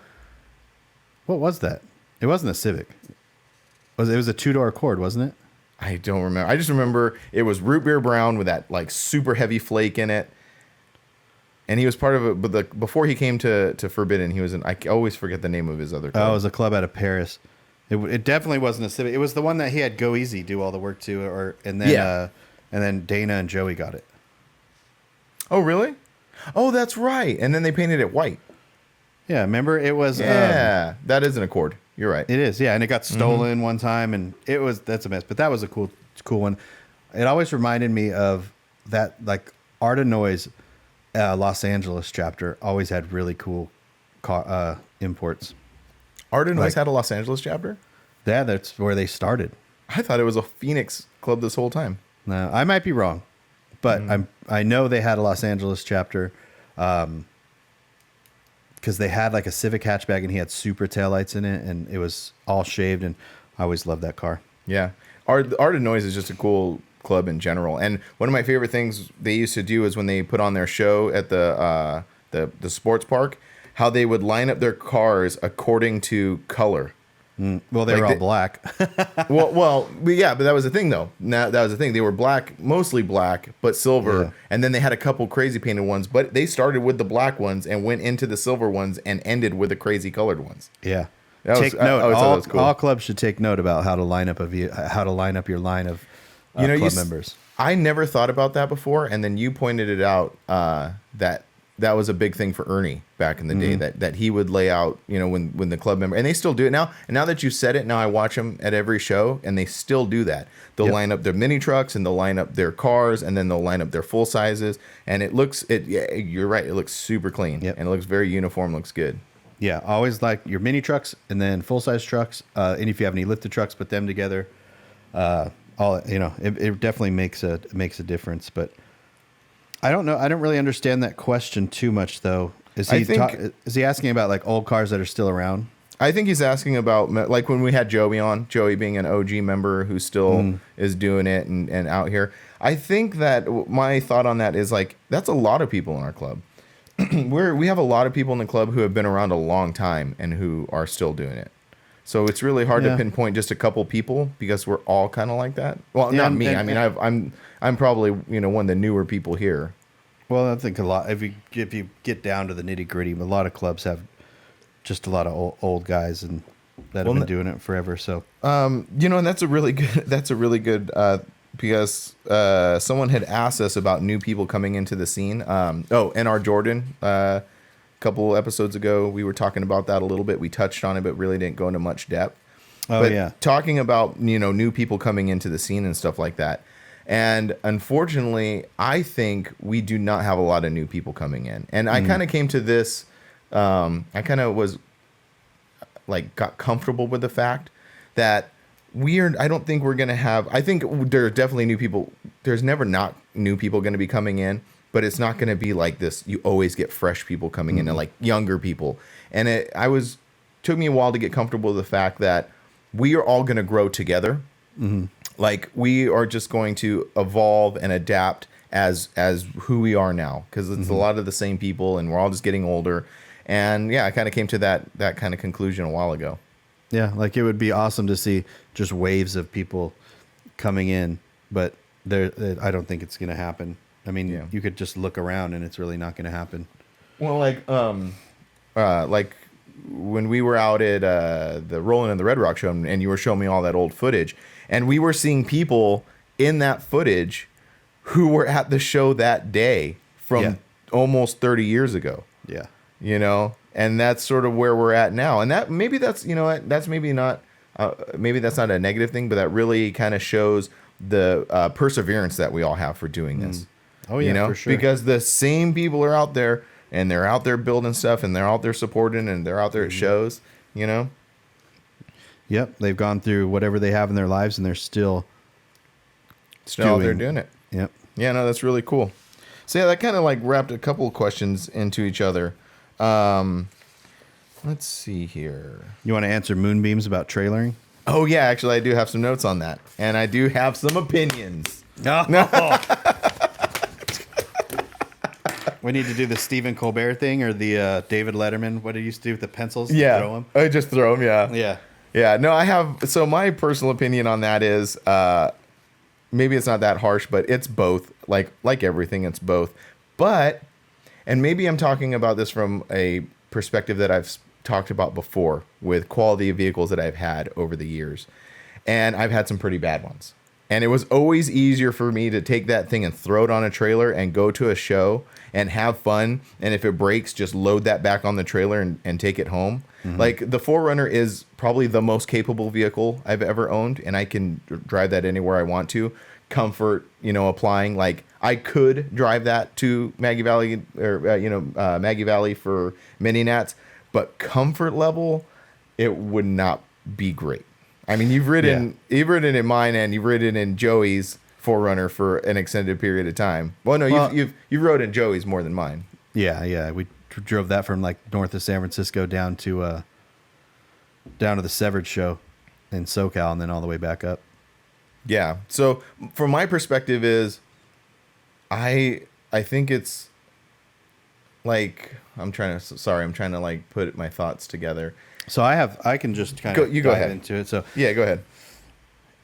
What was that? It wasn't a Civic. It was a two-door Accord, wasn't it? I don't remember. I just remember it was root beer brown with that like super heavy flake in it. And he was part of it, but before he came to Forbidden, he was I always forget the name of his other club. Oh, it was a club out of Paris. It definitely wasn't a Civic. It was the one that he had Go Easy do all the work to, and then Dana and Joey got it. Oh, really? Oh, that's right. And then they painted it white. Yeah, remember it was. Yeah, that is an Accord. You're right. It is, yeah, and it got stolen one time, and that's a mess. But that was a cool one. It always reminded me of that, like Art of Noise, Los Angeles chapter always had really cool imports. Art of Noise had a Los Angeles chapter? Yeah, that's where they started. I thought it was a Phoenix club this whole time. No, I might be wrong, but I know they had a Los Angeles chapter, because they had like a Civic hatchback and he had super taillights in it, and it was all shaved, and I always loved that car. Yeah. Art of Noise is just a cool club in general. And one of my favorite things they used to do is when they put on their show at the sports park, how they would line up their cars according to color. Well, they were all black. Yeah, but that was the thing, though. That was the thing. They were black, mostly black, but silver. Yeah. And then they had a couple crazy painted ones, but they started with the black ones and went into the silver ones and ended with the crazy colored ones. Yeah. Take note. I thought that was cool. All clubs should take note about how to line up your line of club members. I never thought about that before, and then you pointed it out that was a big thing for Ernie back in the day, that he would lay out, when the club member, and they still do it now. And now that you said it, now I watch them at every show, and they still do that. They'll line up their mini trucks, and they'll line up their cars, and then they'll line up their full sizes, and you're right, it looks super clean, and it looks very uniform, looks good. Yeah, always like your mini trucks and then full size trucks, and if you have any lifted trucks, put them together. It definitely makes a difference, but. I don't know. I don't really understand that question too much, though. Is he asking about like old cars that are still around? I think he's asking about like when we had Joey on, Joey being an OG member who still is doing it and out here. I think that my thought on that is like, that's a lot of people in our club. We have a lot of people in the club who have been around a long time and who are still doing it. So it's really hard to pinpoint just a couple people because we're all kind of like that. Well, not me. I'm probably one of the newer people here. Well, I think a lot. If you get down to the nitty gritty, a lot of clubs have just a lot of old guys and that have been doing it forever. So and that's a really good because someone had asked us about new people coming into the scene. NR Jordan. Couple episodes ago, we were talking about that a little bit. We touched on it, but really didn't go into much depth. Talking about new people coming into the scene and stuff like that. And unfortunately, I think we do not have a lot of new people coming in. And I kind of came to this. I kind of was like got comfortable with the fact that I don't think we're gonna have. I think there are definitely new people. There's never not new people going to be coming in. But it's not going to be like this. You always get fresh people coming in and like younger people. And took me a while to get comfortable with the fact that we are all going to grow together. Mm-hmm. Like we are just going to evolve and adapt as who we are now. Because it's a lot of the same people and we're all just getting older. And I kind of came to that kind of conclusion a while ago. Yeah, like it would be awesome to see just waves of people coming in. But I don't think it's going to happen. I mean, you could just look around and it's really not going to happen. Well, like when we were out at the Rolling in the Red Rock show and you were showing me all that old footage and we were seeing people in that footage who were at the show that day from almost 30 years ago. Yeah. And that's sort of where we're at now. And that maybe that's maybe not a negative thing, but that really kind of shows the perseverance that we all have for doing this. Oh, yeah, for sure. Because the same people are out there, and they're out there building stuff, and they're out there supporting, and they're out there at shows, Yep, they've gone through whatever they have in their lives, and they're still out there doing it. Yep. Yeah, no, that's really cool. So, that kind of like wrapped a couple of questions into each other. Let's see here. You want to answer Moonbeams about trailering? Oh, yeah, actually, I do have some notes on that, and I do have some opinions. No. We need to do the Stephen Colbert thing or the David Letterman. What he used to do with the pencils? Yeah. Throw them? I just throw them, yeah. Yeah. Yeah. No, I have. So my personal opinion on that is maybe it's not that harsh, but it's both. Like everything, it's both. But, and maybe I'm talking about this from a perspective that I've talked about before with quality of vehicles that I've had over the years. And I've had some pretty bad ones. And it was always easier for me to take that thing and throw it on a trailer and go to a show and have fun. And if it breaks, just load that back on the trailer and take it home. Mm-hmm. Like the 4Runner is probably the most capable vehicle I've ever owned. And I can drive that anywhere I want to. Comfort, applying. Like I could drive that to Maggie Valley Maggie Valley for mini nats. But comfort level, it would not be great. I mean, you've ridden in mine and you've ridden in Joey's Forerunner for an extended period of time. Well, no, you've rode in Joey's more than mine. Yeah. We drove that from like north of San Francisco down to the Severed show in SoCal and then all the way back up. Yeah. So from my perspective is I think it's like I'm trying to like put my thoughts together. So I can just kind of go ahead into it. So yeah, go ahead.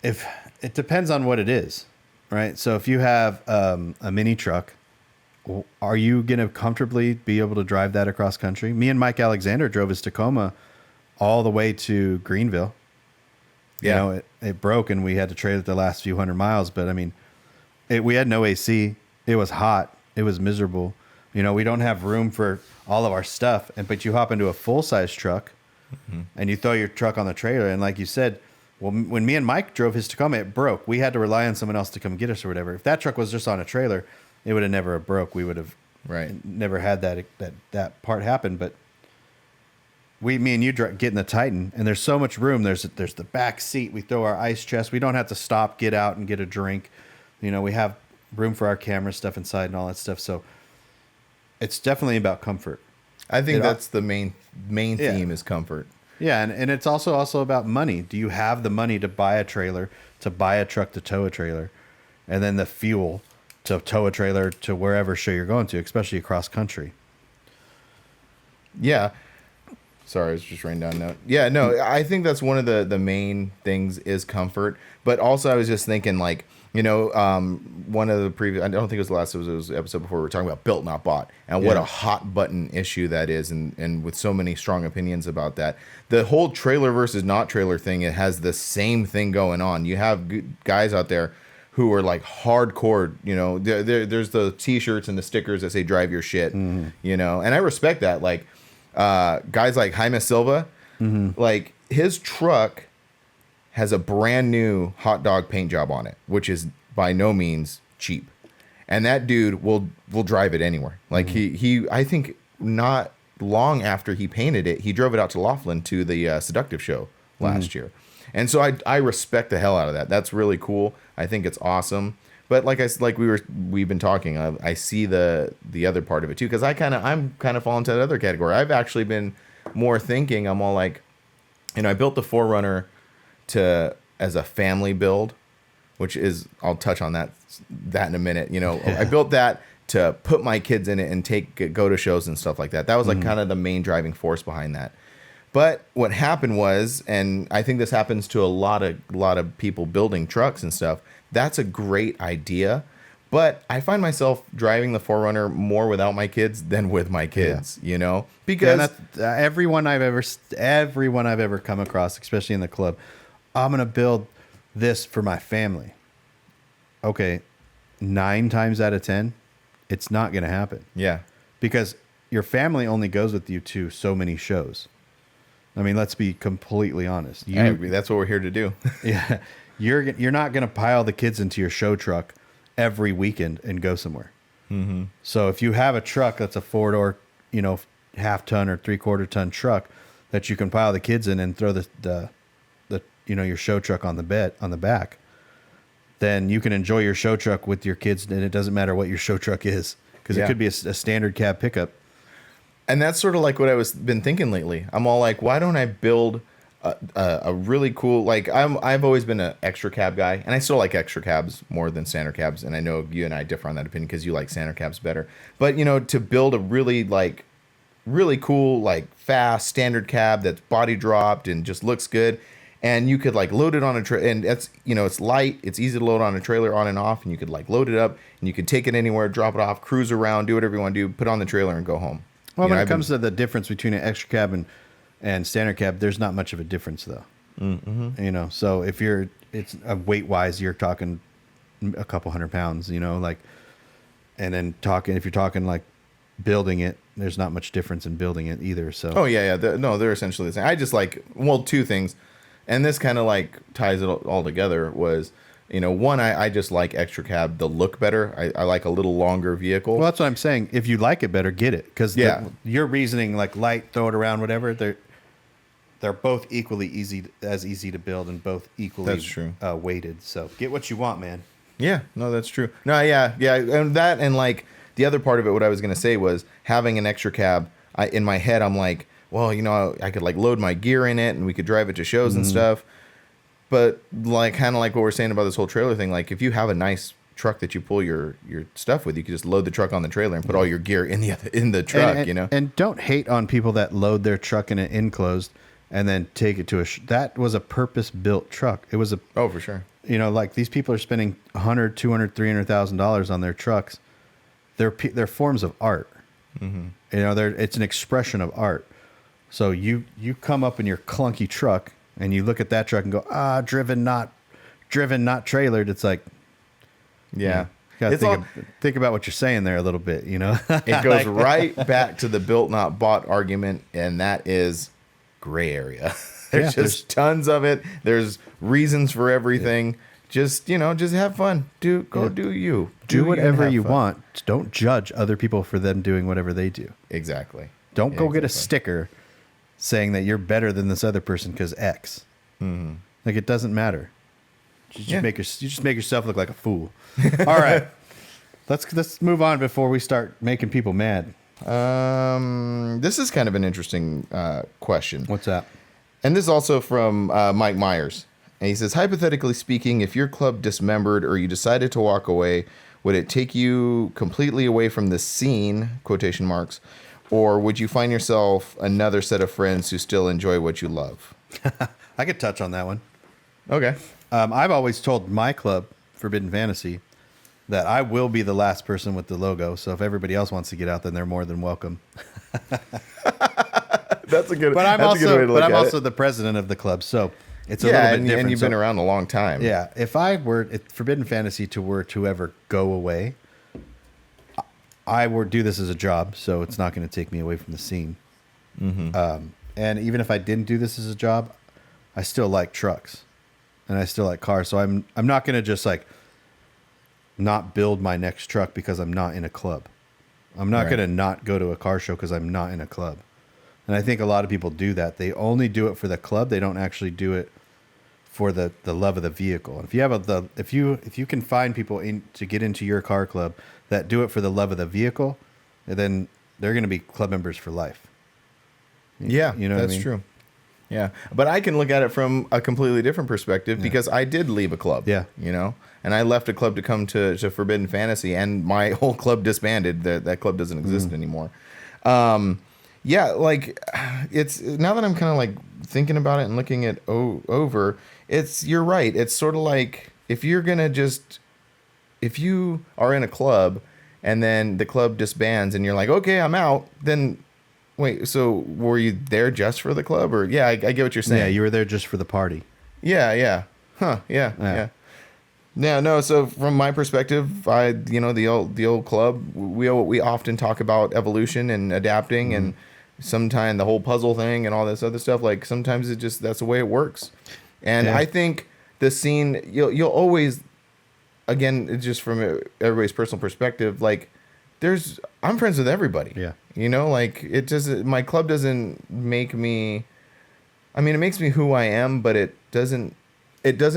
If it depends on what it is, right? So if you have a mini truck, are you going to comfortably be able to drive that across country? Me and Mike Alexander drove his Tacoma all the way to Greenville. Yeah. You know, it broke and we had to trade it the last few hundred miles. But I mean, we had no AC. It was hot. It was miserable. You know, we don't have room for all of our stuff. But you hop into a full-size truck and you throw your truck on the trailer. And like you said, well, when me and Mike drove his Tacoma, it broke. We had to rely on someone else to come get us or whatever. If that truck was just on a trailer, it would have never broke. We would have never had that part happen. But me and you get in the Titan, and there's so much room. There's the back seat. We throw our ice chest. We don't have to stop, get out, and get a drink. You know, we have room for our camera stuff inside and all that stuff. So it's definitely about comfort. I think that's the main theme is comfort. Yeah, and it's also about money. Do you have the money to buy a trailer, to buy a truck to tow a trailer, and then the fuel to tow a trailer to wherever show you're going to, especially across country? Yeah. Sorry, I was just writing down a note. Yeah, no, I think that's one of the main things is comfort. But also I was just thinking like, you know, one of the previous, I don't think it was the last, it was the episode before, we were talking about built, not bought, and what a hot button issue that is, and with so many strong opinions about that. The whole trailer versus not trailer thing, it has the same thing going on. You have guys out there who are like hardcore, you know, there's the t-shirts and the stickers that say drive your shit, you know, and I respect that. Like guys like Jaime Silva, like his truck has a brand new hot dog paint job on it, which is by no means cheap. And that dude will drive it anywhere. Like he I think not long after he painted it, he drove it out to Laughlin to the Seductive show last year. And so I respect the hell out of that. That's really cool. I think it's awesome. But we've been talking, I see the other part of it too, because I'm kind of falling into that other category. I've actually been more thinking, I'm all like, you know, I built the Forerunner as a family build, which is, I'll touch on that in a minute. You know, I built that to put my kids in it and go to shows and stuff like that. That was like kind of the main driving force behind that. But what happened was, and I think this happens to a lot of people building trucks and stuff, that's a great idea. But I find myself driving the Forerunner more without my kids than with my kids, you know, because everyone I've ever come across, especially in the club, I'm going to build this for my family. Okay. 9 times out of 10, it's not going to happen. Yeah. Because your family only goes with you to so many shows. I mean, let's be completely honest. That's what we're here to do. Yeah. You're not going to pile the kids into your show truck every weekend and go somewhere. So if you have a truck that's a 4-door, you know, half-ton or 3/4-ton truck that you can pile the kids in and throw the you know, your show truck on the back, then you can enjoy your show truck with your kids, and it doesn't matter what your show truck is, because it could be a standard cab pickup. And that's sort of like what been thinking lately. I'm all like, why don't I build a really cool, like I've always been an extra cab guy, and I still like extra cabs more than standard cabs. And I know you and I differ on that opinion because you like standard cabs better. But, you know, to build a really cool, like fast standard cab that's body dropped and just looks good. And you could like load it on a trailer, and that's, you know, it's light, it's easy to load on a trailer on and off, and you could like load it up and you could take it anywhere, drop it off, cruise around, do whatever you want to do, put it on the trailer and go home. Well, when it comes to the difference between an extra cab and standard cab, there's not much of a difference though. You know, so if it's weight wise, you're talking a couple 100 pounds, you know, like, and then if you're talking like building it, there's not much difference in building it either. So. Oh yeah. They're essentially the same. I just like, well, 2 things. And this kind of like ties it all together was, you know, one, I just like extra cab, the look better. I like a little longer vehicle. Well, that's what I'm saying. If you like it better, get it. Because your reasoning, like light, throw it around, whatever, the they're both equally easy to build and both equally That's true. Weighted. So get what you want, man. Yeah, no, that's true. No, yeah, and that, and like the other part of it, what I was gonna say was having an extra cab. In my head, I'm like, well, I could like load my gear in it, and we could drive it to shows and stuff. But like, kind of like what we're saying about this whole trailer thing, like if you have a nice truck that you pull your stuff with, you can just load the truck on the trailer and put all your gear in the truck. And don't hate on people that load their truck in an enclosed and then take it to that was a purpose-built truck. It was oh, for sure. Like these people are spending $100,000, $200,000, $300,000 on their trucks. They're forms of art. Mm-hmm. It's an expression of art. So you come up in your clunky truck and you look at that truck and go, driven, not trailered. It's like, yeah. You gotta think about what you're saying there a little bit, It goes right back to the built not bought argument, and that is gray area. There's tons of it. There's reasons for everything. Yeah. Just have fun. Do you. Do whatever you want. Don't judge other people for them doing whatever they do. Exactly. Don't go get a sticker saying that you're better than this other person because X. Mm-hmm. Like, it doesn't matter. You just make yourself look like a fool. All right. Let's move on before we start making people mad. This is kind of an interesting question. What's that? And this is also from Mike Myers. And he says, hypothetically speaking, if your club dismembered or you decided to walk away, would it take you completely away from the scene, quotation marks, or would you find yourself another set of friends who still enjoy what you love? I could touch on that one. Okay. I've always told my club, Forbidden Fantasy, that I will be the last person with the logo. So if everybody else wants to get out, then they're more than welcome. That's a good. But I'm that's a good way to look I'm at also it. the president of the club, so it's a little bit different. And you've been around a long time. Yeah. If Forbidden Fantasy to ever go away, I would do this as a job, so it's not going to take me away from the scene. Mm-hmm. And even if I didn't do this as a job, I still like trucks, and I still like cars. So I'm not going to just like not build my next truck because I'm not in a club. I'm not going to not go to a car show because I'm not in a club. And I think a lot of people do that. They only do it for the club. They don't actually do it for the love of the vehicle. If you have if you can find people to get into your car club that do it for the love of the vehicle, then they're going to be club members for life. Yeah, you know that's what I mean? true. Yeah, but I can look at it from a completely different perspective because I did leave a club. Yeah, and I left a club to come to Forbidden Fantasy, and my whole club disbanded. That club doesn't exist anymore. Yeah, like it's now that I'm kind of like thinking about it and looking it over. You're right. It's sort of like if you are in a club and then the club disbands and you're like, okay, I'm out. Then wait, so were you there just for the club, or I get what you're saying. Yeah, you were there just for the party. Yeah. Huh. Yeah. Yeah, no. So from my perspective, the old club, we often talk about evolution and adapting, and sometimes the whole puzzle thing and all this other stuff. Like sometimes that's the way it works. And I think the scene, you'll always, again, just from everybody's personal perspective, like I'm friends with everybody. Yeah. Like it doesn't. My club doesn't make me. I mean, it makes me who I am, but it doesn't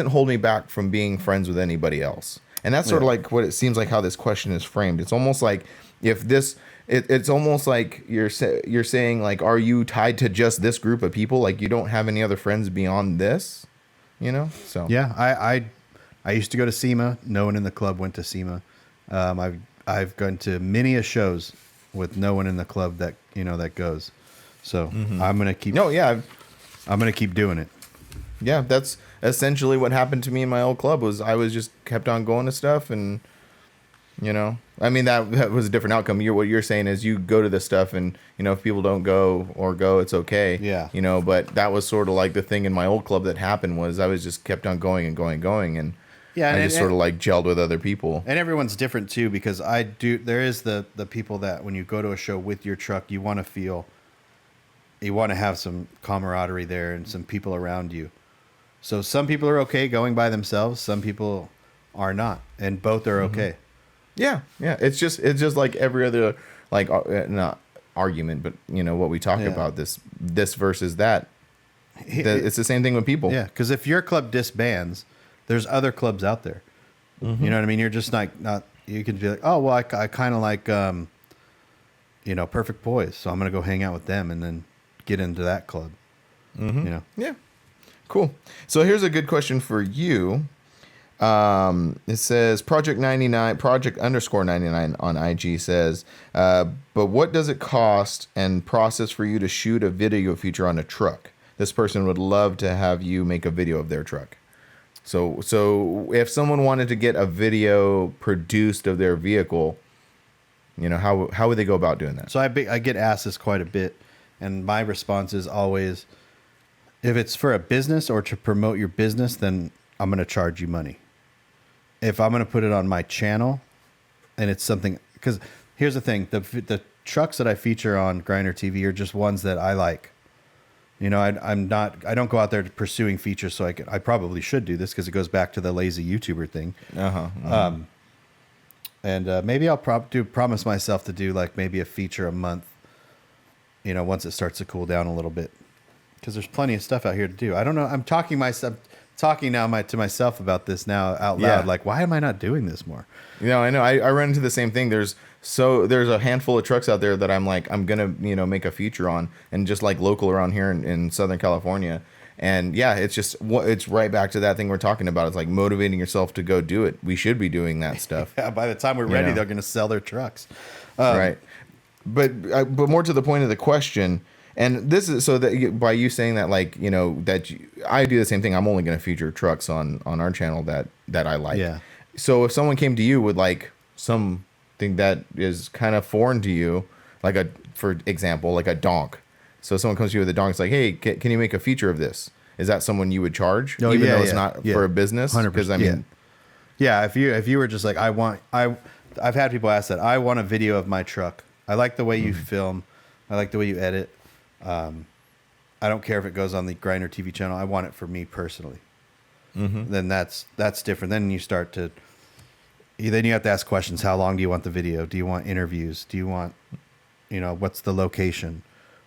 hold me back from being friends with anybody else. And that's sort of like what it seems like how this question is framed. It's almost like it's almost like you're saying, like, are you tied to just this group of people? Like you don't have any other friends beyond this, So yeah, I used to go to SEMA. No one in the club went to SEMA. I've gone to many a shows with no one in the club that that goes. So I'm gonna keep. No, yeah, I'm gonna keep doing it. Yeah, that's essentially what happened to me in my old club. Was I was just kept on going to stuff, and I mean that was a different outcome. What you're saying is you go to this stuff, and if people don't go, it's okay. Yeah. But that was sort of like the thing in my old club that happened was I was just kept on going and going and going, and I just sort of like gelled with other people. And everyone's different too, because there is the people that when you go to a show with your truck, you want to have some camaraderie there and some people around you. So some people are okay going by themselves. Some people are not, and both are okay. Yeah. It's just like every other, like not argument, but what we talk about, this versus that. It's the same thing with people. Yeah, because if your club disbands, there's other clubs out there. Mm-hmm. You know what I mean? You're just like not. You can be like, oh well, I kind of like Perfect Boys, so I'm gonna go hang out with them and then get into that club. Mm-hmm. You know? Yeah. Cool. So here's a good question for you. It says Project _99 on IG says, but what does it cost and process for you to shoot a video feature on a truck? This person would love to have you make a video of their truck. So if someone wanted to get a video produced of their vehicle, how would they go about doing that? So I get asked this quite a bit, and my response is always, if it's for a business or to promote your business, then I'm going to charge you money. If I'm going to put it on my channel and it's something, because here's the thing, the trucks that I feature on Grindr TV are just ones that I like. I don't go out there pursuing features. So I probably should do this because it goes back to the lazy YouTuber thing. And maybe I'll promise myself to do like maybe a feature a month, once it starts to cool down a little bit. Because there's plenty of stuff out here to do. I don't know. I'm talking now to myself about this now out loud. Yeah. Like, why am I not doing this more? I know. I run into the same thing. There's a handful of trucks out there that I'm like, I'm gonna make a feature on, and just like local around here in Southern California. And yeah, it's right back to that thing we're talking about. It's like motivating yourself to go do it. We should be doing that stuff. Yeah. By the time we're ready, they're gonna sell their trucks. Right. But more to the point of the question. And this is so that by you saying that, I do the same thing. I'm only going to feature trucks on our channel that I like. Yeah. So if someone came to you with like something that is kind of foreign to you, for example, like a donk. So if someone comes to you with a donk, it's like, hey, can you make a feature of this? Is that someone you would charge, even though it's not for a business? 100%. Because yeah. If you were just like, I've had people ask that. I want a video of my truck. I like the way you film. I like the way you edit. I don't care if it goes on the Grindr TV channel. I want it for me personally. Mm-hmm. Then that's different. Then you start to, then you have to ask questions. How long do you want the video? Do you want interviews? Do you want, what's the location?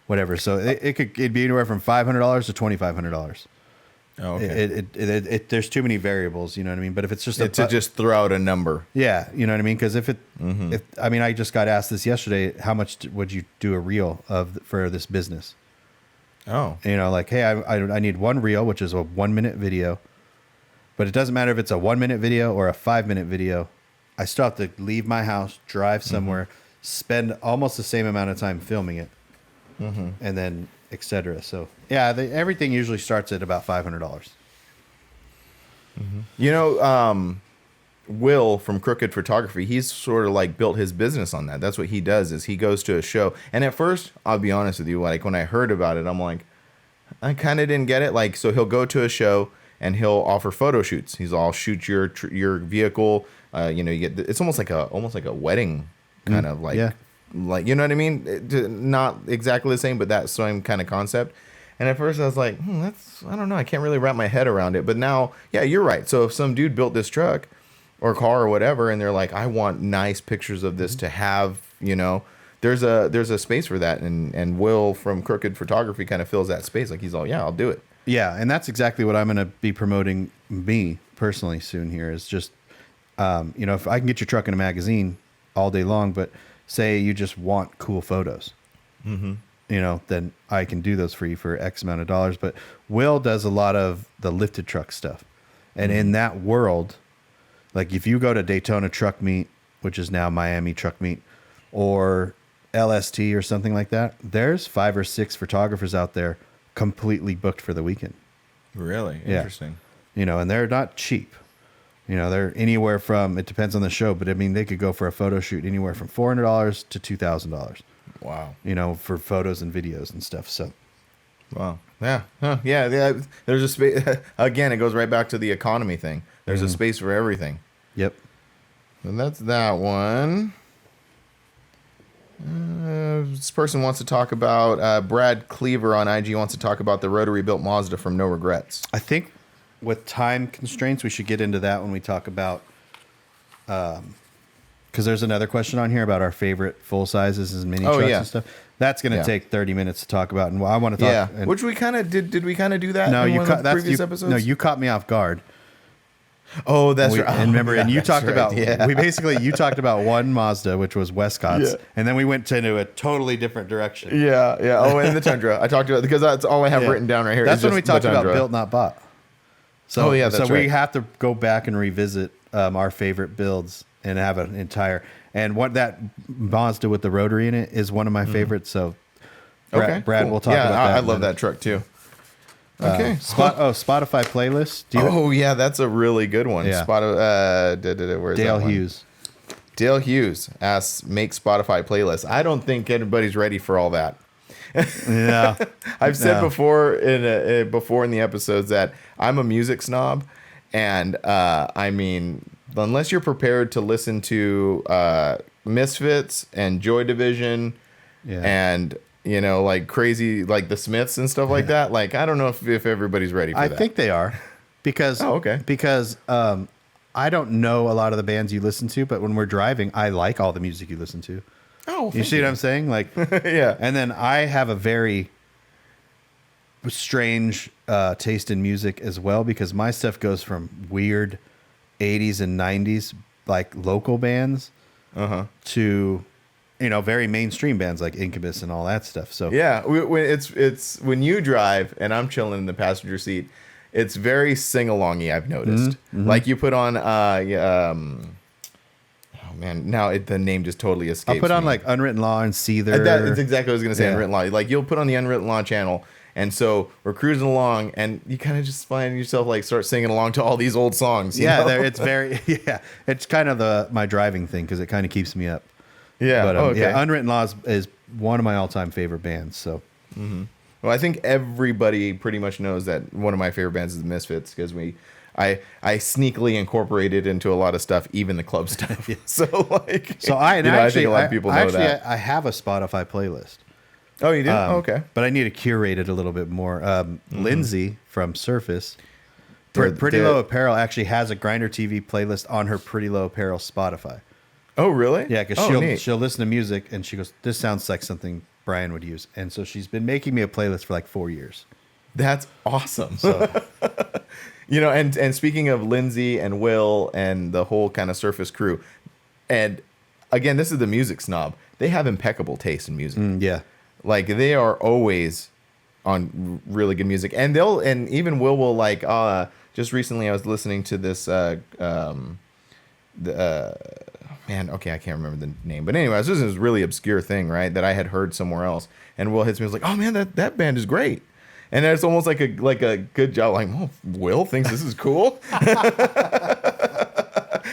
Whatever. So it'd be anywhere from $500 to $2,500. Oh, okay. There's too many variables, you know what I mean? But if it's just to just throw out a number. Yeah, you know what I mean? Because I just got asked this yesterday, how much would you do a reel for this business? Oh. Like, hey, I need one reel, which is a 1 minute video. But it doesn't matter if it's a 1 minute video or a 5 minute video. I still have to leave my house, drive somewhere, spend almost the same amount of time filming it, and then etc. So yeah, everything usually starts at about $500. Will from Crooked Photography, he's sort of like built his business on that. That's what he does, is he goes to a show. And at first, I'll be honest with you, like when I heard about it, I'm like, I kind of didn't get it. Like, so he'll go to a show and he'll offer photo shoots. I'll shoot your vehicle. You get it's almost like a wedding kind of like. Yeah. Like, you know what I mean? Not exactly the same, but that same kind of concept. And at first I was like, I don't know. I can't really wrap my head around it. But now, yeah, you're right. So if some dude built this truck or car or whatever, and they're like, I want nice pictures of this to have, there's a space for that. And Will from Crooked Photography kind of fills that space. Like, he's all, yeah, I'll do it. Yeah. And that's exactly what I'm going to be promoting me personally soon here is just, if I can get your truck in a magazine all day long, but say you just want cool photos, then I can do those for you for X amount of dollars. But Will does a lot of the lifted truck stuff. And in that world, like if you go to Daytona Truck Meet, which is now Miami Truck Meet, or LST or something like that, there's 5 or 6 photographers out there completely booked for the weekend. Really? Interesting. And they're not cheap. They're anywhere from, it depends on the show, but I mean, they could go for a photo shoot anywhere from $400 to $2,000. Wow. For photos and videos and stuff. So, wow. Yeah. Huh. Yeah. There's a space. Again, it goes right back to the economy thing. There's a space for everything. Yep. And that's that one. This person wants to talk about, Brad Cleaver on IG wants to talk about the rotary built Mazda from No Regrets. I think with time constraints, we should get into that when we talk about because there's another question on here about our favorite full sizes and mini trucks and stuff. That's going to take 30 minutes to talk about, and I want to talk. Yeah, and, which we kind of did. Did we kind of do that? No, in you one of the previous episodes. No, you caught me off guard. Oh, that's right. And remember, and you talked right, about yeah. you talked about one Mazda, which was Westcott's, and then we went into a totally different direction. Yeah. Oh, and the Tundra. I talked about because that's all I have written down right here. That's when we talked about Tundra. built, not bought. So, that's we right. have to go back and revisit our favorite builds and have an entire. And what that Mazda with the rotary in it is one of my favorites. So, Brad, cool. we'll talk about that. I love that truck too. Okay. Spotify playlist. Yeah, that's a really good one. Yeah. Where's Dale that one? Hughes. Dale Hughes asks, make Spotify playlist. I don't think anybody's ready for all that. Yeah, I've said before in the episodes that I'm a music snob, and I mean, unless you're prepared to listen to Misfits and Joy Division, and like crazy, like the Smiths and stuff like that. Like, I don't know if everybody's ready for that. I think they are, because because I don't know a lot of the bands you listen to, but when we're driving, I like all the music you listen to. Oh, you see what I'm saying? Like, yeah. And then I have a very strange taste in music as well, because my stuff goes from weird 80s and 90s like local bands to very mainstream bands like Incubus and all that stuff. So yeah, it's when you drive and I'm chilling in the passenger seat, it's very sing-alongy, I've noticed. Like you put on oh man, now the name just totally escapes me. I'll put on like Unwritten Law and Seether. That's exactly what I was going to say, Unwritten Law. Like you'll put on the Unwritten Law channel, and so we're cruising along, and you kind of just find yourself like start singing along to all these old songs. It's very, it's kind of my driving thing, because it kind of keeps me up. Yeah, but Unwritten Law is one of my all-time favorite bands. So, well, I think everybody pretty much knows that one of my favorite bands is the Misfits, because I sneakily incorporated into a lot of stuff, even the club stuff. So I think a lot of people know that. I have a Spotify playlist. Oh, you do? Okay. But I need to curate it a little bit more. Lindsay from Surface, Pretty Low Apparel, actually has a Grinder TV playlist on her Pretty Low Apparel Spotify. Oh, really? Yeah, because she'll listen to music and she goes, "This sounds like something Brian would use," and so she's been making me a playlist for like 4 years. That's awesome. So. And speaking of Lindsay and Will and the whole kind of Surface crew, and again, this is the music snob. They have impeccable taste in music. Yeah. Like they are always on really good music, and even Will like just recently I was listening to this man, okay, I can't remember the name, but anyway, this is this really obscure thing, right, that I had heard somewhere else, and Will hits me, was like, "Oh man, that band is great," and it's almost like a good job, like, "Oh, Will thinks this is cool."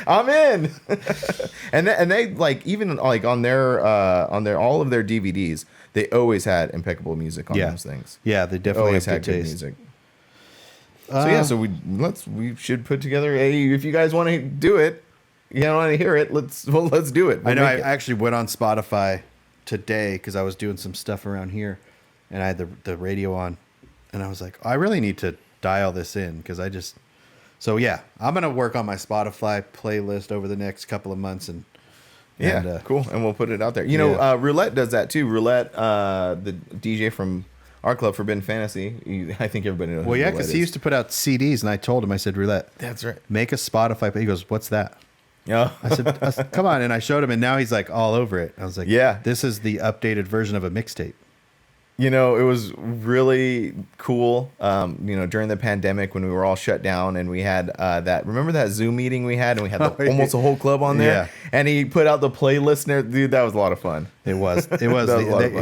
I'm in. and they like, even like on their all of their DVDs, they always had impeccable music on those things. Yeah, they definitely always had good music. So we should put together if you guys want to do it, you don't want to hear it, let's do it. I know I actually went on Spotify today because I was doing some stuff around here, and I had the radio on, and I was like, I really need to dial this in, because I'm gonna work on my Spotify playlist over the next couple of months, and cool, and we'll put it out there. Roulette does that too. Roulette, the DJ from our club, Forbidden Fantasy. I think everybody knows. Well, yeah, because he used to put out CDs, and I told him, I said, "Roulette, that's right, make a Spotify." He goes, "What's that?" Yeah, I said, "Come on," and I showed him, and now he's like all over it. I was like, "Yeah, this is the updated version of a mixtape." It was really cool. During the pandemic when we were all shut down, and we had remember that Zoom meeting we had, and we had almost a whole club on there. Yeah. And he put out the playlist there. Dude, that was a lot of fun. It was. They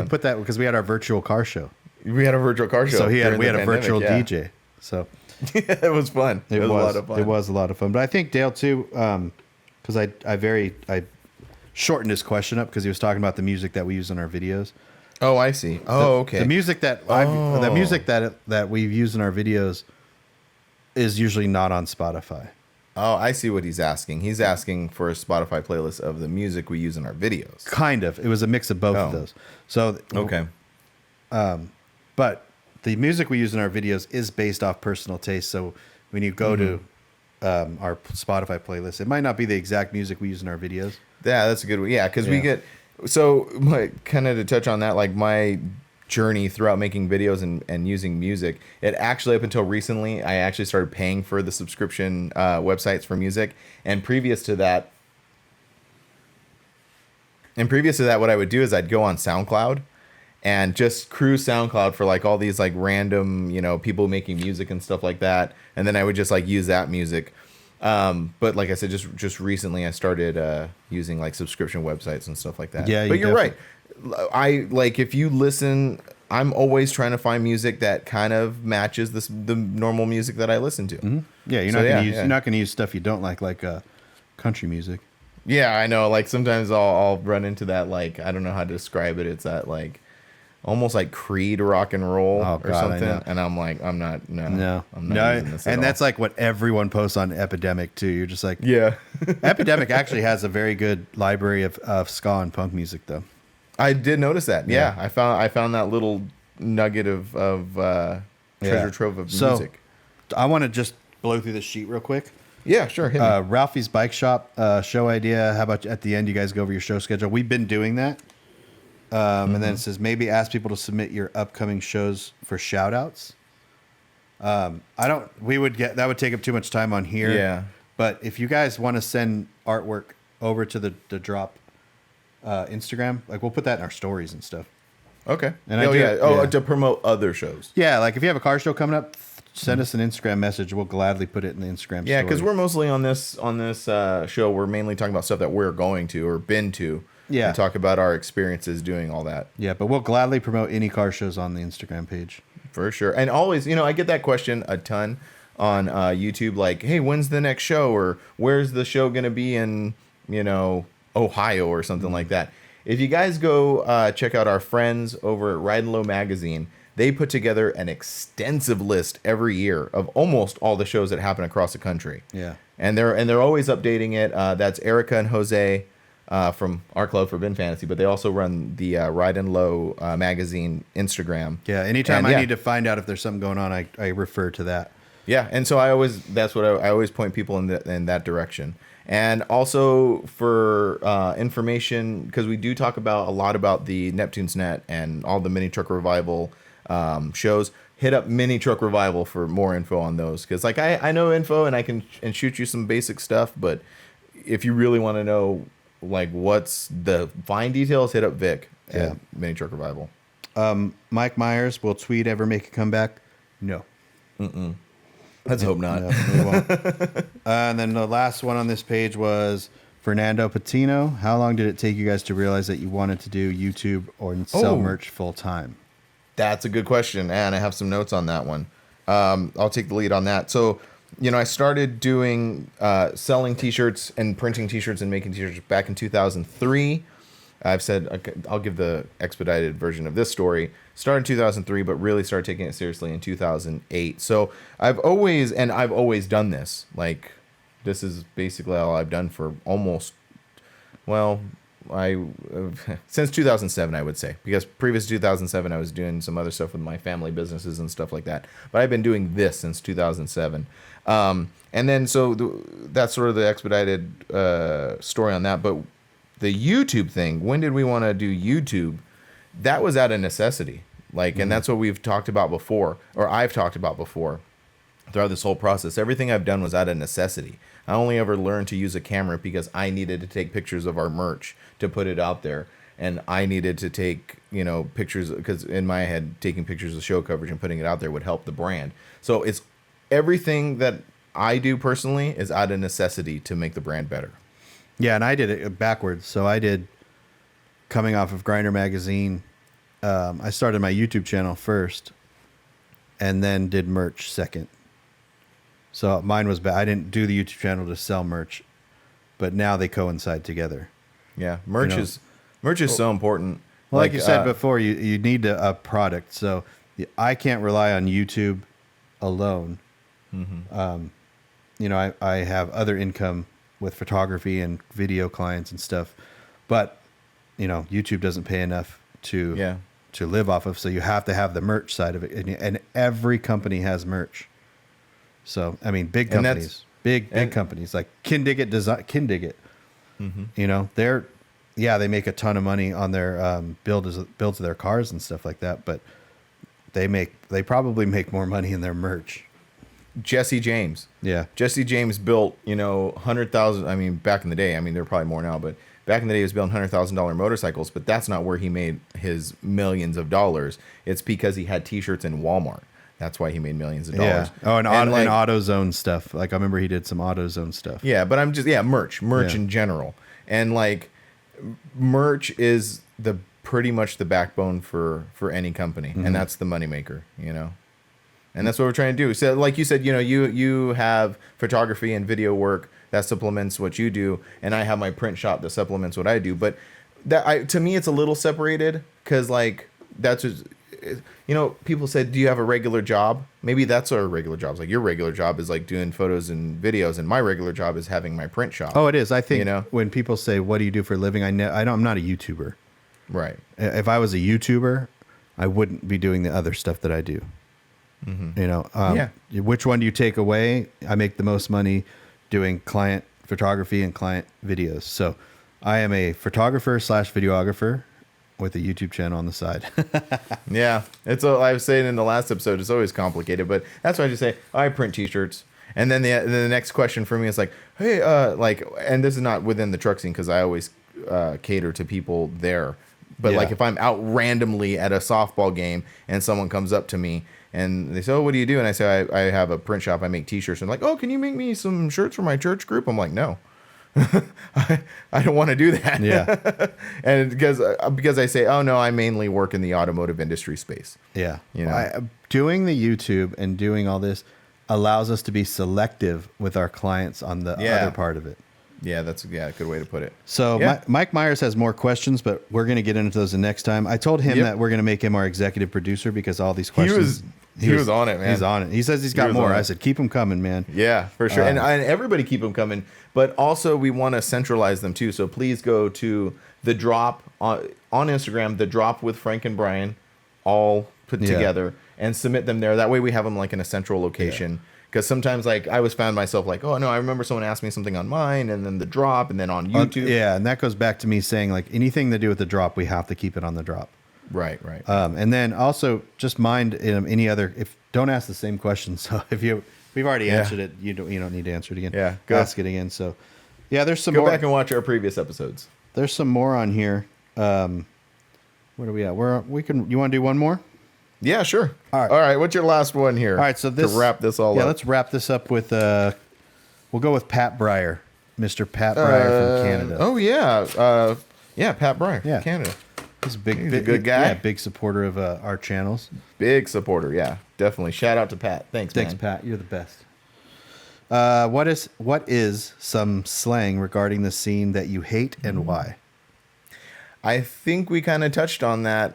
put that because we had our virtual car show. We had a virtual car show. So we had a virtual DJ. So it was fun. It was a lot of fun. It was a lot of fun. But I think Dale too, because I shortened his question up because he was talking about the music that we use in our videos. Oh, I see. Okay. The music that we've used in our videos is usually not on Spotify. Oh, I see what he's asking. He's asking for a Spotify playlist of the music we use in our videos. Kind of. It was a mix of both of those. So okay. But the music we use in our videos is based off personal taste. So when you go to our Spotify playlist. It might not be the exact music we use in our videos. Yeah, that's a good one. Yeah, because we get kind of to touch on that, like my journey throughout making videos and using music. It actually up until recently, I actually started paying for the subscription websites for music, and previous to that, what I would do is I'd go on SoundCloud and just cruise SoundCloud for like all these like random, people making music and stuff like that. And then I would just like use that music. But like I said, just recently I started using like subscription websites and stuff like that. Yeah, but you're right. I like if you listen, I'm always trying to find music that kind of matches the normal music that I listen to. Mm-hmm. Yeah, you're not gonna use stuff you don't like country music. Yeah, I know. Like sometimes I'll run into that. Like I don't know how to describe it. It's that like almost like Creed rock and roll or something. And I'm like, I'm not using this at all. That's like what everyone posts on Epidemic too. You're just like, yeah. Epidemic actually has a very good library of ska and punk music though. I did notice that. Yeah, I found that little nugget of treasure trove of music. I want to just blow through this sheet real quick. Yeah, sure. Hit me. Ralphie's Bike Shop show idea. How about at the end you guys go over your show schedule? We've been doing that. And then it says maybe ask people to submit your upcoming shows for shout outs. That would take up too much time on here. Yeah. But if you guys want to send artwork over to the drop Instagram, like we'll put that in our stories and stuff. Okay. And to promote other shows. Yeah, like if you have a car show coming up, send us an Instagram message. We'll gladly put it in the Instagram story. Yeah, because we're mostly on this show. We're mainly talking about stuff that we're going to or been to. Yeah. And talk about our experiences doing all that. Yeah, but we'll gladly promote any car shows on the Instagram page. For sure. And always, I get that question a ton on YouTube. Like, hey, when's the next show? Or where's the show going to be in, Ohio or something like that. If you guys go check out our friends over at Ride and Low Magazine, they put together an extensive list every year of almost all the shows that happen across the country. Yeah. And they're always updating it. That's Erica and Jose from our club for Ben Fantasy, but they also run the Ride and Low magazine Instagram. Yeah, anytime I need to find out if there's something going on, I refer to that. Yeah, and so I always point people in that direction. And also for information, because we do talk a lot about the Neptune's Net and all the Mini Truck Revival shows. Hit up Mini Truck Revival for more info on those, because like I know info and I can shoot you some basic stuff, but if you really want to know like what's the fine details, hit up Vic at Mini Truck Revival. Mike Myers, will Tweed ever make a comeback? No. Let's hope not. No, we won't. And then the last one on this page was Fernando Patino. How long did it take you guys to realize that you wanted to do YouTube or sell merch full time? That's a good question, and I have some notes on that one. I'll take the lead on that. So, I started doing selling T-shirts and printing T-shirts and making T-shirts back in 2003. I've said I'll give the expedited version of this story. Started in 2003, but really started taking it seriously in 2008. So I've always done this. Like, this is basically all I've done for almost, since 2007, I would say, because previous to 2007, I was doing some other stuff with my family businesses and stuff like that. But I've been doing this since 2007. And then that's sort of the expedited story on that. But the YouTube thing, when did we want to do YouTube? That was out of necessity. And that's what we've talked about before, or I've talked about before throughout this whole process. Everything I've done was out of necessity. I only ever learned to use a camera because I needed to take pictures of our merch to put it out there. And I needed to take, pictures, because in my head, taking pictures of show coverage and putting it out there would help the brand. So it's everything that I do personally is out of necessity to make the brand better. Yeah, and I did it backwards. So I did, coming off of Grindr Magazine, I started my YouTube channel first and then did merch second. So mine was I didn't do the YouTube channel to sell merch, but now they coincide together. Yeah, merch is so important. Well, like you said before, you need a product. So I can't rely on YouTube alone. Mm-hmm. I have other income with photography and video clients and stuff, but YouTube doesn't pay enough to live off of. So you have to have the merch side of it, and every company has merch. So I mean, big companies. Big companies like Kindigit Design, Kindigit. You know, they make a ton of money on their builds of their cars and stuff like that, but they probably make more money in their merch. Jesse James. Yeah. Jesse James built, 100,000. I mean, back in the day, there are probably more now, but back in the day, he was building $100,000 motorcycles, but that's not where he made his millions of dollars. It's because he had t-shirts in Walmart. That's why he made millions of dollars. Yeah. Oh, and AutoZone stuff. Like, I remember he did some AutoZone stuff. Yeah, but merch in general. And like, merch is pretty much the backbone for any company. And that's the moneymaker, And that's what we're trying to do. So like you said, you have photography and video work that supplements what you do, and I have my print shop that supplements what I do. But to me, it's a little separated because like that's just, people said, do you have a regular job? Maybe that's our regular jobs. Like your regular job is like doing photos and videos, and my regular job is having my print shop. Oh, it is. I think when people say, what do you do for a living? I'm not a YouTuber. Right. If I was a YouTuber, I wouldn't be doing the other stuff that I do. Which one do you take away? I make the most money doing client photography and client videos. So I am a photographer / videographer with a YouTube channel on the side. Yeah. I was saying in the last episode, it's always complicated, but that's why I just say, I print t-shirts. And then the next question for me is like, hey, and this is not within the truck scene because I always cater to people there. But like if I'm out randomly at a softball game and someone comes up to me and they say, oh, what do you do? And I say, I have a print shop. I make t-shirts. And like, oh, can you make me some shirts for my church group? I'm like, no, I don't want to do that. Yeah. And because I say, oh no, I mainly work in the automotive industry space. Yeah. Doing the YouTube and doing all this allows us to be selective with our clients on the other part of it. Yeah, that's a good way to put it. So Mike Myers has more questions, but we're going to get into those the next time. I told him that we're going to make him our executive producer because all these questions. He was on it, man. He's on it. He says he's got more. I said, keep them coming, man. Yeah, for sure. And everybody keep them coming. But also we want to centralize them too. So please go to The Drop on Instagram, The Drop with Frank and Brian, all put together, and submit them there. That way we have them like in a central location. Because sometimes, like, I was found myself like, oh, no, I remember someone asked me something on mine, and then The Drop, and then on YouTube. And that goes back to me saying, like, anything to do with The Drop, we have to keep it on The Drop. Right. And then also just mind any other, don't ask the same question. So we've already answered it, you don't need to answer it again. Yeah, ask it again. So, there's some more. Go back and watch our previous episodes. There's some more on here. Where are we at? You want to do one more? Yeah, sure. All right. What's your last one here? All right. So to wrap this all up. Yeah, let's wrap this up with. We'll go with Pat Breyer, Mr. Pat Breyer from Canada. Oh yeah, Pat Breyer, from Canada. He's a good guy. Yeah, big supporter of our channels. Big supporter. Yeah, definitely. Shout out to Pat. Thanks, Pat. You're the best. What is some slang regarding the scene that you hate and why? I think we kind of touched on that,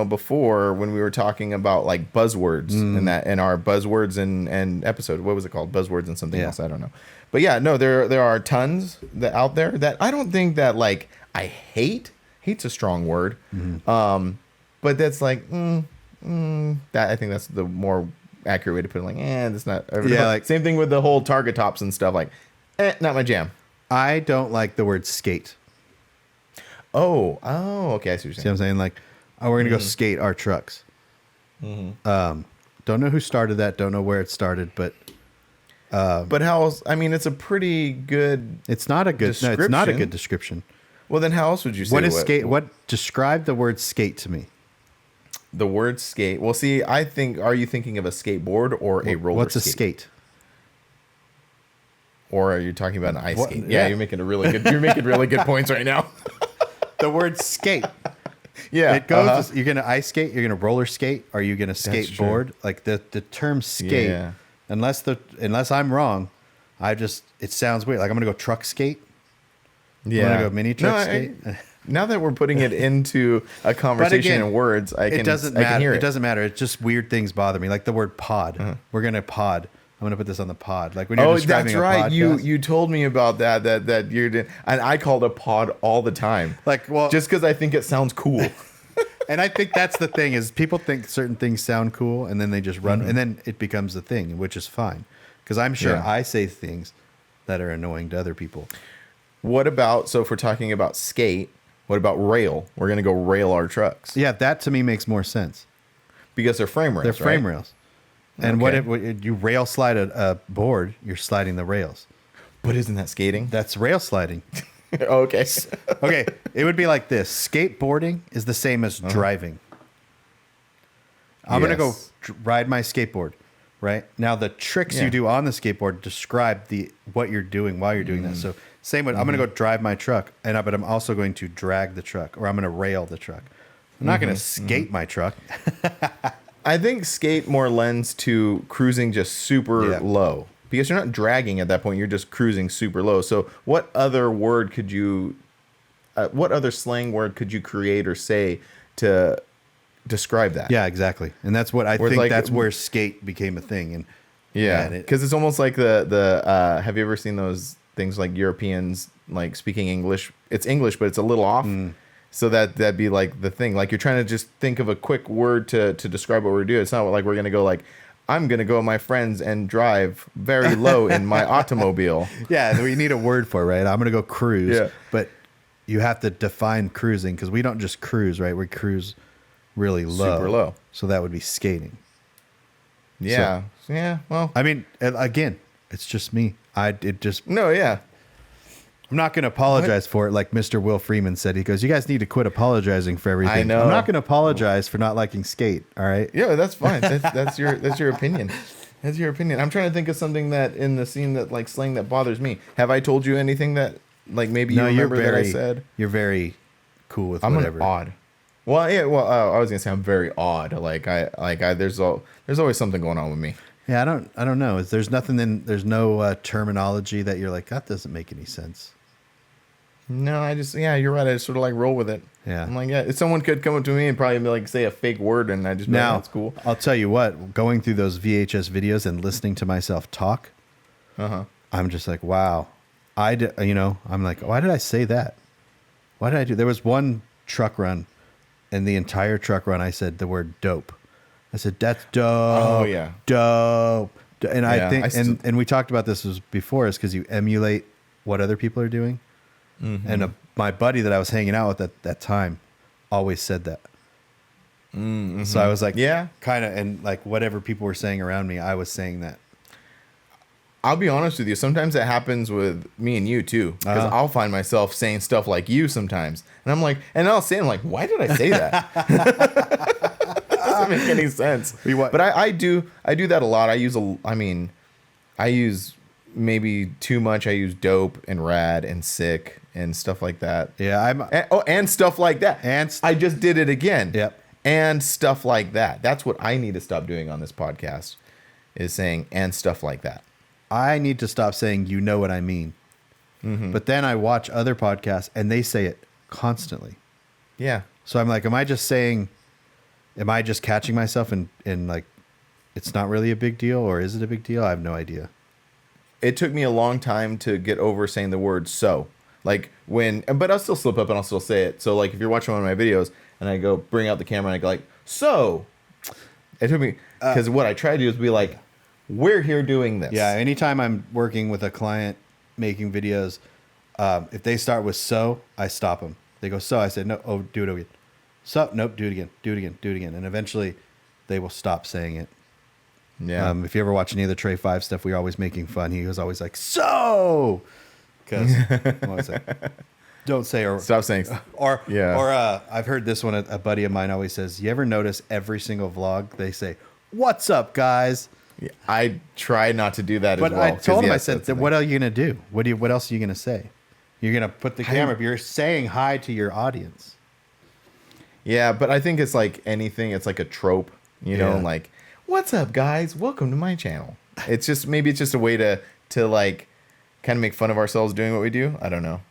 before when we were talking about like buzzwords in our buzzwords and episode. What was it called? Buzzwords and something else. I don't know. But yeah, no, there are tons out there that I don't think that like I hate. Hate's a strong word. But that's like, that I think that's the more accurate way to put it. Like, that's not. Like same thing with the whole Target tops and stuff. Like, not my jam. I don't like the word skate. Oh, okay. I see what you're saying. See what I'm saying? Like, we're going to go skate our trucks. Don't know who started that. Don't know where it started, but how else? I mean, it's a pretty good. It's not a good description. No, it's not a good description. Well, then how else would you say? What is skate? Describe the word skate to me. The word skate. Well, see, I think. Are you thinking of a skateboard or a roller? What's a skate? Or are you talking about an ice skate? Yeah, you're making You're making really good points right now. The word skate. Yeah. It goes, you're going to ice skate, you're going to roller skate, are you going to skateboard? Like the term skate, unless I'm wrong, it sounds weird. Like I'm going to go truck skate. Yeah. I'm going to go mini truck skate. Now that we're putting it into a conversation in words, I can hear it. It doesn't matter. It's just weird things bother me. Like the word pod. We're going to pod. I'm going to put this on the pod. Like when you're describing a podcast. You told me about that you're doing, and I called a pod all the time. Like, well, just because I think it sounds cool. And I think that's the thing is people think certain things sound cool and then they just run and then it becomes a thing, which is fine. Because I'm sure I say things that are annoying to other people. What about, so if we're talking about skate, what about rail? We're going to go rail our trucks. Yeah, that to me makes more sense. Because they're frame rails, They're frame right? rails. And Okay. what if you rail slide a board, you're sliding the rails. But isn't that skating? That's rail sliding. Okay. Okay, it would be like this. Skateboarding is the same as driving. I'm going to go Yes. ride my skateboard, right? Now the tricks Yeah. you do on the skateboard describe what you're doing while you're doing that. So same with, I'm going to go drive my truck, but I'm also going to drag the truck, or I'm going to rail the truck. I'm not going to skate my truck. I think skate more lends to cruising just super low. Because you're not dragging at that point, you're just cruising super low. So what other word could you, what other slang word could you create or say to describe that? Yeah, exactly. And that's what I Whereas, think like, that's where skate became a thing. And Yeah, man, because it's almost like the have you ever seen those things like Europeans like speaking English? It's English, but it's a little off. So that'd be like the thing. Like you're trying to just think of a quick word to describe what we're doing. It's not like we're gonna go like, I'm gonna go with my friends and drive very low in my automobile. yeah, we need a word for it, right? I'm going to go cruise. Yeah. But you have to define cruising because we don't just cruise, right? We cruise really low. Super low. So that would be skating. Yeah, yeah. Well, I mean, again, it's just me. no, yeah. I'm not going to apologize for it like Mr. Will Freeman said. He goes, you guys need to quit apologizing for everything. I know. I'm not going to apologize for not liking skate, all right? Yeah, that's fine. That's your opinion. That's your opinion. I'm trying to think of something that in the scene that like slang that bothers me. Have I told you anything that like maybe you remember that I said? You're very cool with I'm whatever. odd. Well, yeah. Well, I was gonna say I'm very odd. There's always something going on with me. Yeah, I don't know. There's no terminology that you're like, that doesn't make any sense. No, you're right. I just sort of like roll with it. Yeah. I'm like, yeah, if someone could come up to me and probably like say a fake word and I just be like, Now, that's cool. I'll tell you what, going through those VHS videos and listening to myself talk, I'm just like, wow. I'm like, why did I say that? Why did I do? There was one truck run, and the entire truck run, I said the word dope. I said, that's dope. Oh, yeah. Dope. And Yeah, I think, and we talked about this before, is because you emulate what other people are doing. And my buddy that I was hanging out with at that time always said that. So I was like, Yeah. kind of, and like whatever people were saying around me, I was saying that. I'll be honest with you. Sometimes that happens with me and you too, because I'll find myself saying stuff like you sometimes, and I'm like, and I'll say, I'm like, why did I say that? It doesn't make any sense. But I do that a lot. I use maybe too much. I use dope and rad and sick and stuff like that. Yeah, and stuff like that. I just did it again. Yep. And stuff like that. That's what I need to stop doing on this podcast, is saying and stuff like that. I need to stop saying, you know what I mean. But then I watch other podcasts and they say it constantly. Yeah. So I'm like, am I just catching myself and like, it's not really a big deal, or is it a big deal? I have no idea. It took me a long time to get over saying the word so. Like but I'll still slip up and I'll still say it. So like if you're watching one of my videos and I go bring out the camera and I go like, so. It took me, because what I try to do is be like, we're here doing this. Yeah, anytime I'm working with a client making videos, if they start with so, I stop them. They go, so, I said, no, oh, do it again. So, nope, do it again, do it again, do it again. And eventually they will stop saying it. Yeah. If you ever watch any of the Trey 5 stuff, we're always making fun. He was always like, so, because, don't say, or Stop saying. or, Yeah. or I've heard this one, a buddy of mine always says, you ever notice every single vlog, they say, what's up, guys? Yeah, I try not to do that But as well. I told him, I yes, said, that's the what are you going to do? What else are you going to say? You're going to put the camera up. You're saying hi to your audience. Yeah, but I think it's like anything. It's like a trope, you know, Yeah. like, what's up, guys? Welcome to my channel. It's just, maybe it's just a way to like kind of make fun of ourselves doing what we do. I don't know.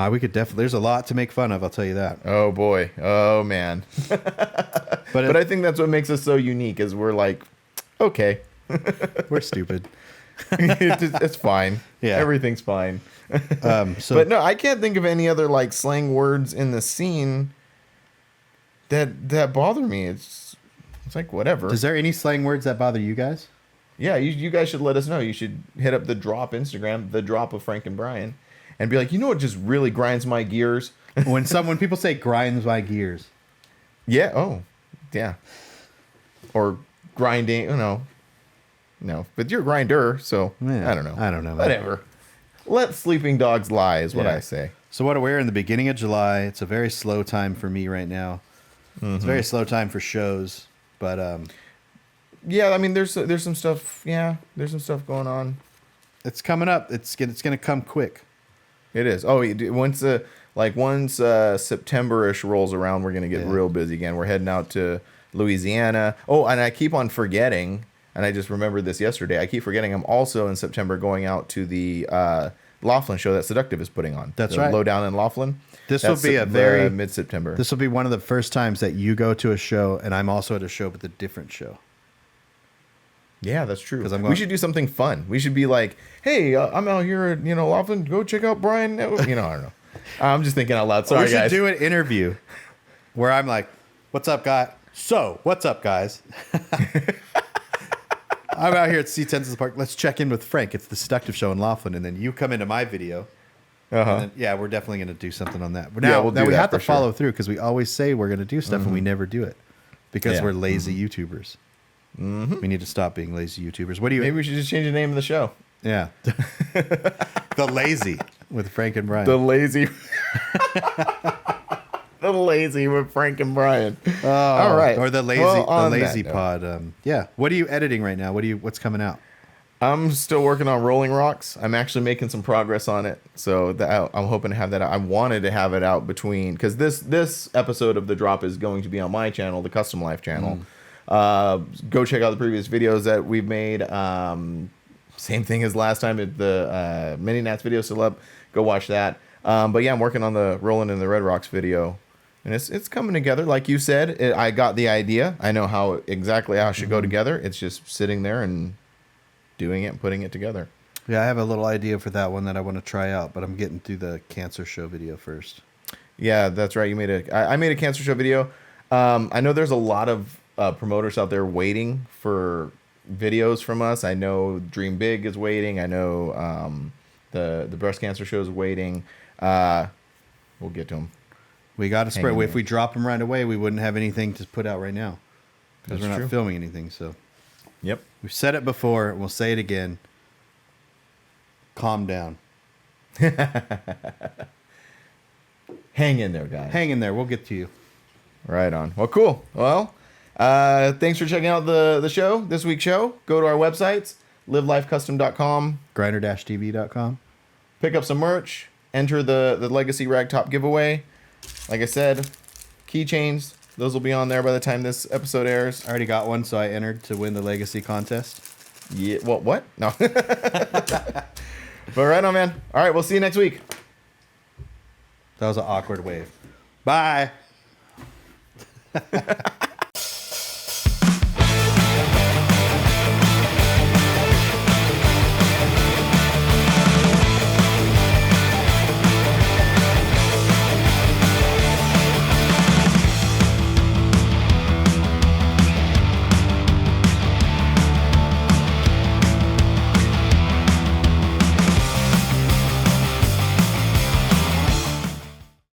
We could definitely, there's a lot to make fun of. I'll tell you that. Oh boy. Oh man. But I think that's what makes us so unique, is we're like, okay, We're stupid. it's fine. Yeah. Everything's fine. So, But no, I can't think of any other like slang words in the scene that bother me. It's like whatever. is there any slang words that bother you guys? Yeah, you guys should let us know. You should hit up the Drop Instagram, the Drop of Frank and Brian, and be like, you know what just really grinds my gears? When people say grinds my gears. Yeah. Oh, yeah. Or grinding. No. But you're a grinder, so Yeah, I don't know. Man. Whatever. Let sleeping dogs lie is what I say. So what we're in the beginning of July. It's a very slow time for me right now. Mm-hmm. It's a very slow time for shows, but yeah, I mean, there's some stuff. Yeah, there's some stuff going on. It's coming up. It's gonna come quick. It is. Oh, once September-ish rolls around, we're gonna get real busy again. We're heading out to Louisiana. Oh, and I keep on forgetting, and I just remembered this yesterday. I keep forgetting I'm also in September going out to the Laughlin show that Seductive is putting on. That's right. Lowdown in Laughlin. This will be a very mid-September. This will be one of the first times that you go to a show, and I'm also at a show, but a different show. Yeah, that's true. We should do something fun. We should be like, hey, I'm out here at Laughlin. Go check out Brian. I don't know. I'm just thinking out loud. Sorry, guys. We should do an interview where I'm like, what's up, guy? So, what's up, guys? I'm out here at C10's Park. Let's check in with Frank. It's the Seductive Show in Laughlin. And then you come into my video. Then, we're definitely going to do something on that. But now we have to follow through because we always say we're going to do stuff and we never do it because we're lazy YouTubers. Mm-hmm. We need to stop being lazy YouTubers. Maybe we should just change the name of the show. Yeah. The Lazy with Frank and Brian. The Lazy. The Lazy with Frank and Brian. Oh, all right. Or the Lazy Pod. Yeah. What are you editing right now? What's coming out? I'm still working on Rolling Rocks. I'm actually making some progress on it. So I'm hoping to have that out. I wanted to have it out because this episode of The Drop is going to be on my channel, the Kustom Life channel. Go check out the previous videos that we've made. Same thing as last time at the Mini Nats video still up. Go watch that. But yeah, I'm working on the Rolling in the Red Rocks video. And it's coming together. Like you said, I got the idea. I know exactly how it should go together. It's just sitting there and doing it and putting it together. Yeah, I have a little idea for that one that I want to try out, but I'm getting through the cancer show video first. Yeah, that's right. I made a cancer show video. I know there's a lot of promoters out there waiting for videos from us. I know Dream Big is waiting. I know the breast cancer show is waiting. We'll get to them. We got to spread. If we drop them right away, we wouldn't have anything to put out right now because we're not filming anything. So, yep, we've said it before. We'll say it again. Calm down. Hang in there, guys. Hang in there. We'll get to you. Right on. Well, cool. Well, thanks for checking out the show, this week's show. Go to our websites, livelifecustom.com, grinder-tv.com. Pick up some merch. Enter the Legacy Ragtop giveaway. Like I said, keychains. Those will be on there by the time this episode airs. I already got one, so I entered to win the Legacy contest. Yeah. Well, what? No. But right on, man. All right, we'll see you next week. That was an awkward wave. Bye.